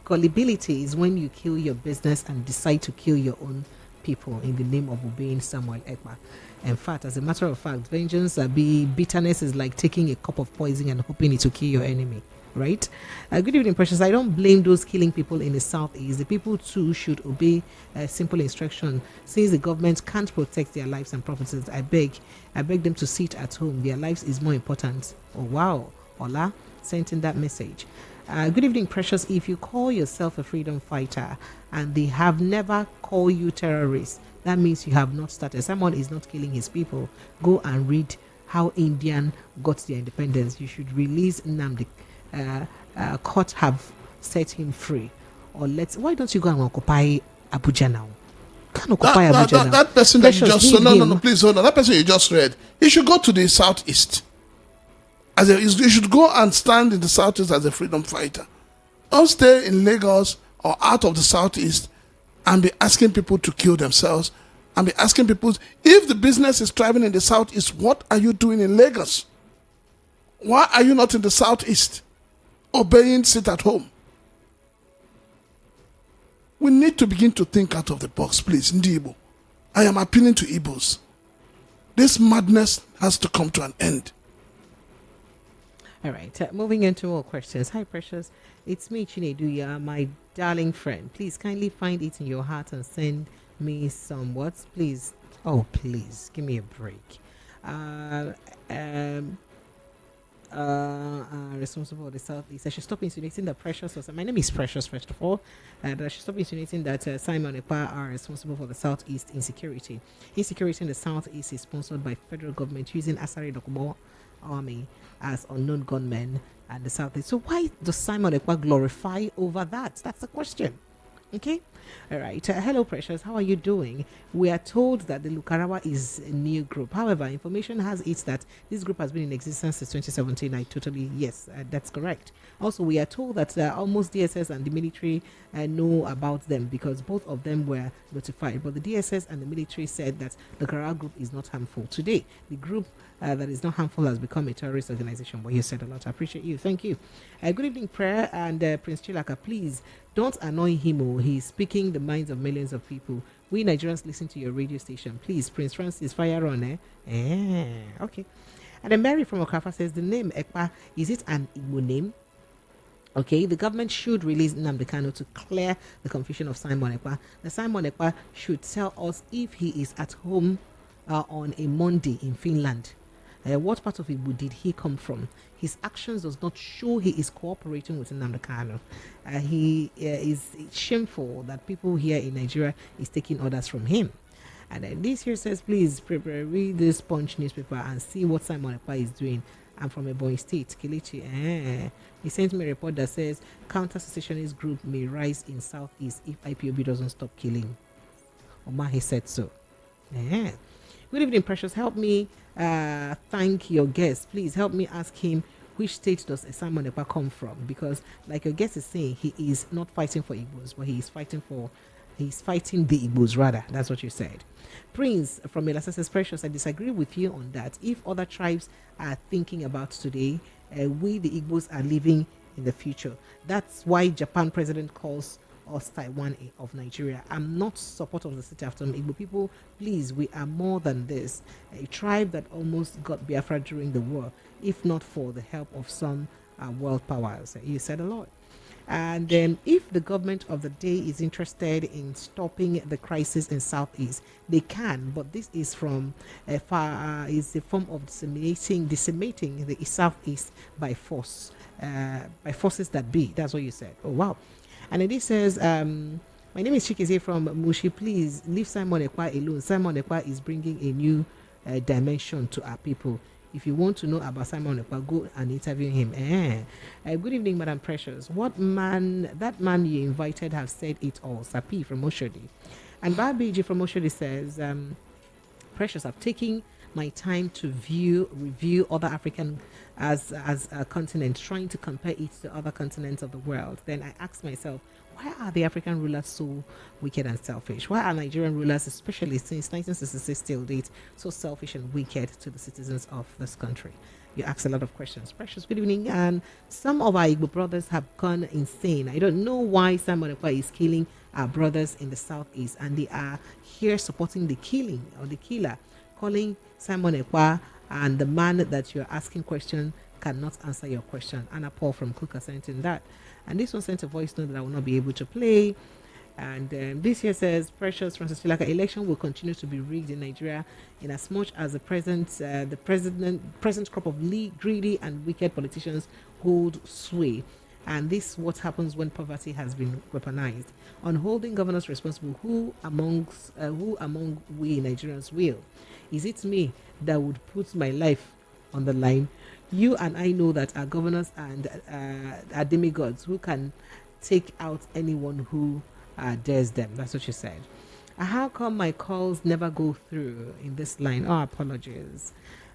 gullibility is when you kill your business and decide to kill your own people in the name of obeying Samuel Ekpa. In fact, as a matter of fact, bitterness is like taking a cup of poison and hoping it will kill your enemy, right? Good evening, Precious. I don't blame those killing people in the southeast. The people too should obey simple instruction. Since the government can't protect their lives and properties, I beg them to sit at home. Their lives is more important. Oh wow, Ola sent in that message. Good evening, Precious. If you call yourself a freedom fighter and they have never called you terrorist, that means you have not started. Someone is not killing his people. Go and read how Indian got their independence. You should release Nnamdi. Court have set him free. Or why don't you go and occupy Abuja now? Can't occupy Abuja now. That person that you just no, please hold on. That person you just read, he should go to the southeast. You should go and stand in the southeast as a freedom fighter. Don't stay in Lagos or out of the southeast and be asking people to kill themselves and be asking people, if the business is thriving in the southeast, what are you doing in Lagos? Why are you not in the southeast? Obeying, sit at home. We need to begin to think out of the box, please. Ndibo, I am appealing to Igbos. This madness has to come to an end. All right, moving into more questions. Hi, Precious. It's me, Chinedu. You are my darling friend. Please kindly find it in your heart and send me some words, please. Oh, please, give me a break. Responsible for the Southeast. I should stop insinuating that Precious was. My name is Precious, first of all. And I should stop insinuating that Simon Ekpa are responsible for the Southeast insecurity. Insecurity in the Southeast is sponsored by federal government using Asari Dokubo Army as unknown gunmen and the Southeast. So why does Simon Ekpa glorify over that? That's the question. Okay. All right. Hello, Precious. How are you doing? We are told that the Lukarawa is a new group. However, information has it that this group has been in existence since 2017. Yes, that's correct. Also, we are told that almost DSS and the military know about them because both of them were notified. But the DSS and the military said that the Lukarawa group is not harmful. Today, the group that is not harmful has become a terrorist organization. Well, you said a lot. I appreciate you. Thank you. Good evening, Prayer and Prince Chilaka. Please don't annoy him. He's speaking the minds of millions of people. We Nigerians listen to your radio station. Please, Prince Francis, fire on. Okay. And then Mary from Okafa says the name Ekpa, is it an Igbo name? Okay, the government should release Nnamdi Kanu to clear the confusion of Simon Ekpa. The Simon Ekpa should tell us if he is at home on a Monday in Finland. What part of Igbo did he come from? His actions does not show he is cooperating with Nnamdi Kanu. He is shameful that people here in Nigeria is taking orders from him. And then this here says, please read this Punch newspaper and see what Simon Ekpa is doing. I'm from Ebonyi State, Kelechi. He sent me a report that says counter-secessionist group may rise in Southeast if IPOB doesn't stop killing. Omar, he said so. Good evening, Precious. Help me thank your guest. Please help me ask him which state does Simon Ekpa come from? Because like your guest is saying, he is not fighting for Igbos, but he's fighting the Igbos rather. That's what you said. Prince from Elasa says, Precious, I disagree with you on that. If other tribes are thinking about today, we the Igbos are living in the future. That's why Japan president calls us Taiwan of Nigeria. I'm not supporter of the city after Igbo people. Please, we are more than this. A tribe that almost got Biafra during the war, if not for the help of some world powers. You said a lot. And if the government of the day is interested in stopping the crisis in Southeast, they can. But this is from is a form of decimating the Southeast by force, by forces that be. That's what you said. Oh wow! And then this says, my name is Chikeze from Mushi. Please leave Simon Ekpa alone. Simon Ekpa is bringing a new dimension to our people. If you want to know about Simon Ekpa, go and interview him. Good evening, Madam Precious. That man you invited have said it all. Sapi from Oshodi. And Babiji from Oshodi says, Precious, I've taken my time to review other African as a continent, trying to compare it to other continents of the world. Then I asked myself, why are the African rulers so wicked and selfish? Why are Nigerian rulers, especially since 1966 till date, so selfish and wicked to the citizens of this country? You ask a lot of questions. Precious, good evening. And some of our Igbo brothers have gone insane. I don't know why Simon Ekpa is killing our brothers in the Southeast, and they are here supporting the killing or the killer, calling Simon Ekpa and the man that you're asking question cannot answer your question. Anna Paul from Kuka sent in that. And this one sent a voice note that I will not be able to play. And this here says, Precious Francis Chilaka, election will continue to be rigged in Nigeria in as much as the present crop of greedy and wicked politicians hold sway. And this is what happens when poverty has been weaponized. On holding governors responsible, who among we Nigerians will? Is it me that would put my life on the line? You and I know that our governors and our demigods who can take out anyone who dares them. That's what you said. How come my calls never go through in this line? Oh, apologies.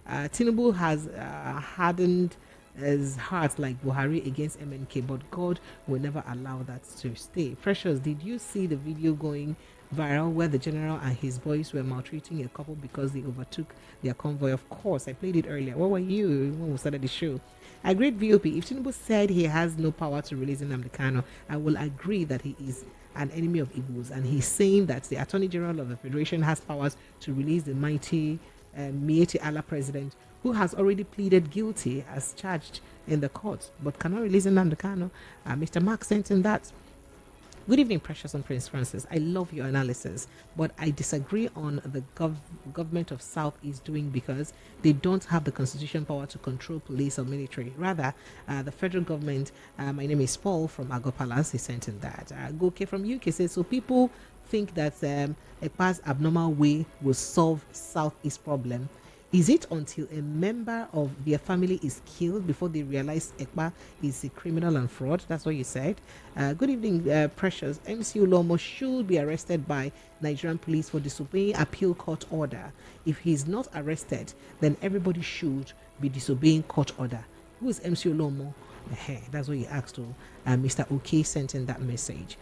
Tinubu has hardened his heart like Buhari against MNK, but God will never allow that to stay. Precious, did you see the video going viral where the general and his boys were maltreating a couple because they overtook their convoy? Of course, I played it earlier. Where were you when we started the show? I agree, VOP. If Tinubu said he has no power to release Nnamdi Kanu, I will agree that he is an enemy of Igbos, and he's saying that the Attorney General of the Federation has powers to release the mighty Mieti Allah president, who has already pleaded guilty as charged in the court, but cannot release Nnamdi Kanu. Mr. Mark sent in that. Good evening, Precious and Prince Francis. I love your analysis, but I disagree on the government of South is doing because they don't have the constitutional power to control police or military. Rather, the federal government, my name is Paul from Ago Palace, he sent in that. Goke from UK says, so people think that a past abnormal way will solve Southeast problem. Is it until a member of their family is killed before they realize Ekpa is a criminal and fraud? That's what you said. Good evening, Precious. MC Ulomo should be arrested by Nigerian police for disobeying appeal court order. If he's not arrested, then everybody should be disobeying court order. Who is MC Ulomo? That's what you asked to. Mr. OK sent in that message.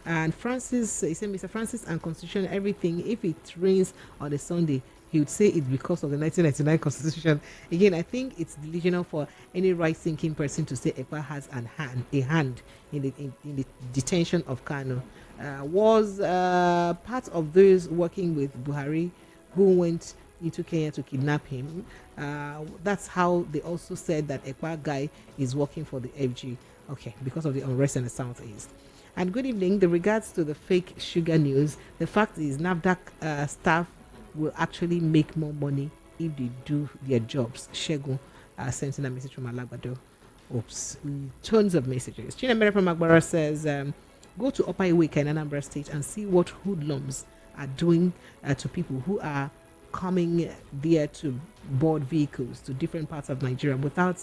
And Francis, he said, Mr. Francis and Constitution, everything, if it rains on a Sunday, he would say it's because of the 1999 Constitution. Again, I think it's delusional for any right-thinking person to say Ekpa has a hand in the detention of Kanu. Was part of those working with Buhari who went into Kenya to kidnap him. That's how they also said that Ekpa guy is working for the FG. Okay, because of the unrest in the southeast. And good evening. The regards to the fake sugar news. The fact is, NAFDAC staff will actually make more money if they do their jobs. Shegun sent in a message from Alabado. Oops, tons of messages. Chinemere from Agbara says, go to Upper Iweka in Anambra State and see what hoodlums are doing to people who are coming there to board vehicles to different parts of Nigeria without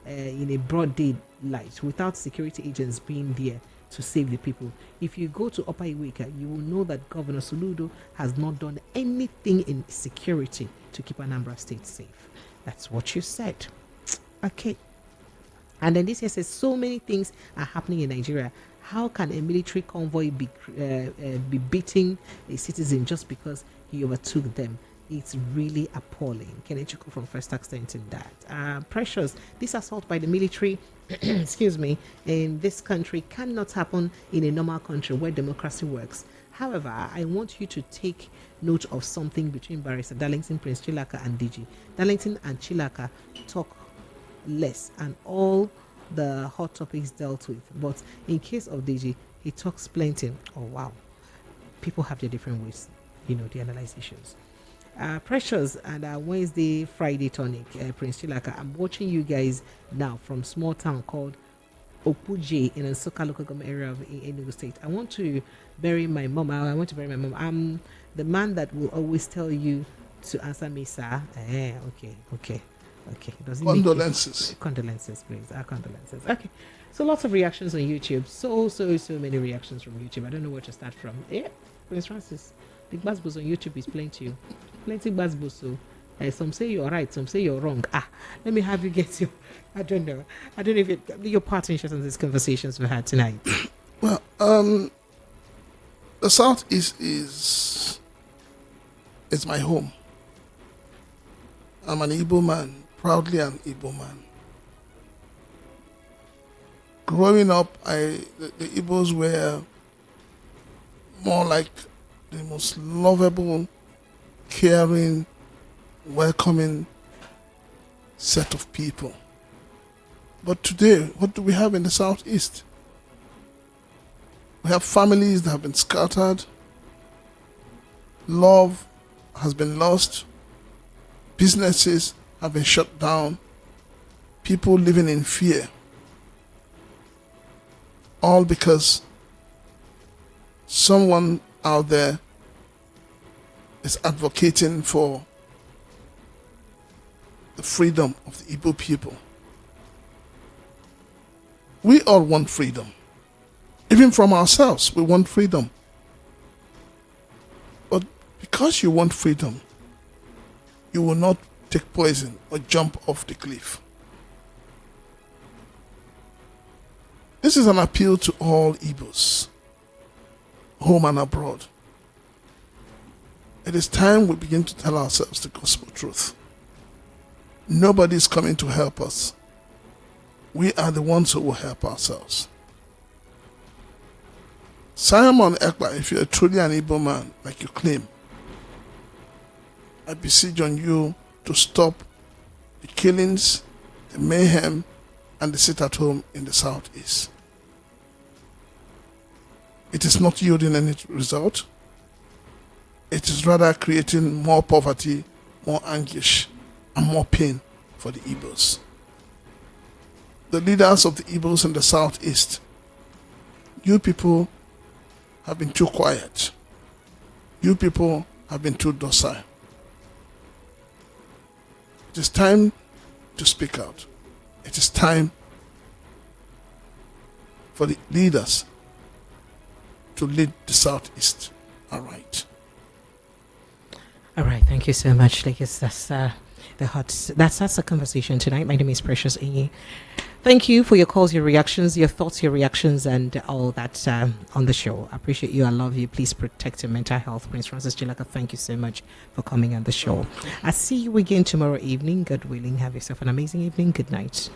in a broad daylight, without security agents being there to save the people. If you go to Upper Iweka, you will know that Governor Soludo has not done anything in security to keep Anambra State safe. That's what you said. Okay. And then this here says so many things are happening in Nigeria. How can a military convoy be beating a citizen just because he overtook them? It's really appalling. Kenechiko from First Accent in that. Precious, this assault by the military, excuse me, in this country cannot happen in a normal country where democracy works. However, I want you to take note of something between Barrister Darlington, Prince Chilaka, and DG. Darlington and Chilaka talk less and all the hot topics dealt with. But in case of DG, he talks plenty. Oh, wow. People have their different ways, they analyze issues. Precious and Wednesday, Friday tonic, Prince Chilaka. I'm watching you guys now from small town called Opuje in Nsukka local government area of Enugu State. I want to bury my mom. I'm the man that will always tell you to answer me, sir. Okay. Does it Condolences. Condolences, please. Our condolences. Okay. So lots of reactions on YouTube. So many reactions from YouTube. I don't know where to start from. Yeah, Prince Francis. The Basbos on YouTube is playing to you. Plenty Basbos. So some say you're right, some say you're wrong. Let me have you get your. I don't know if your part in these conversations we had tonight. Well, the Southeast is my home. I'm an Igbo man, proudly an Igbo man. Growing up, the Igbos were more like the most lovable, caring, welcoming set of people. But today, what do we have in the Southeast? We have families that have been scattered. Love has been lost. Businesses have been shut down. People living in fear. All because someone out there is advocating for the freedom of the Igbo people. We all want freedom. Even from ourselves, we want freedom. But because you want freedom, you will not take poison or jump off the cliff. This is an appeal to all Igbos, home and abroad. It is time we begin to tell ourselves the gospel truth. Nobody is coming to help us. We are the ones who will help ourselves. Simon Ekpa, if you're truly an Igbo man, like you claim, I beseech on you to stop the killings, the mayhem, and the sit-at-home in the Southeast. It is not yielding any result. It is rather creating more poverty, more anguish, and more pain for the Igbos. The leaders of the Igbos in the Southeast, you people have been too quiet. You people have been too docile. It is time to speak out. It is time for the leaders to lead the Southeast aright. All right, thank you so much. That's the conversation tonight. My name is Precious Inyi. Thank you for your calls, your reactions, your thoughts, your reactions, and all that on the show. I appreciate you. I love you. Please protect your mental health. Prince Francis Chilaka, thank you so much for coming on the show. I'll see you again tomorrow evening. God willing, have yourself an amazing evening. Good night.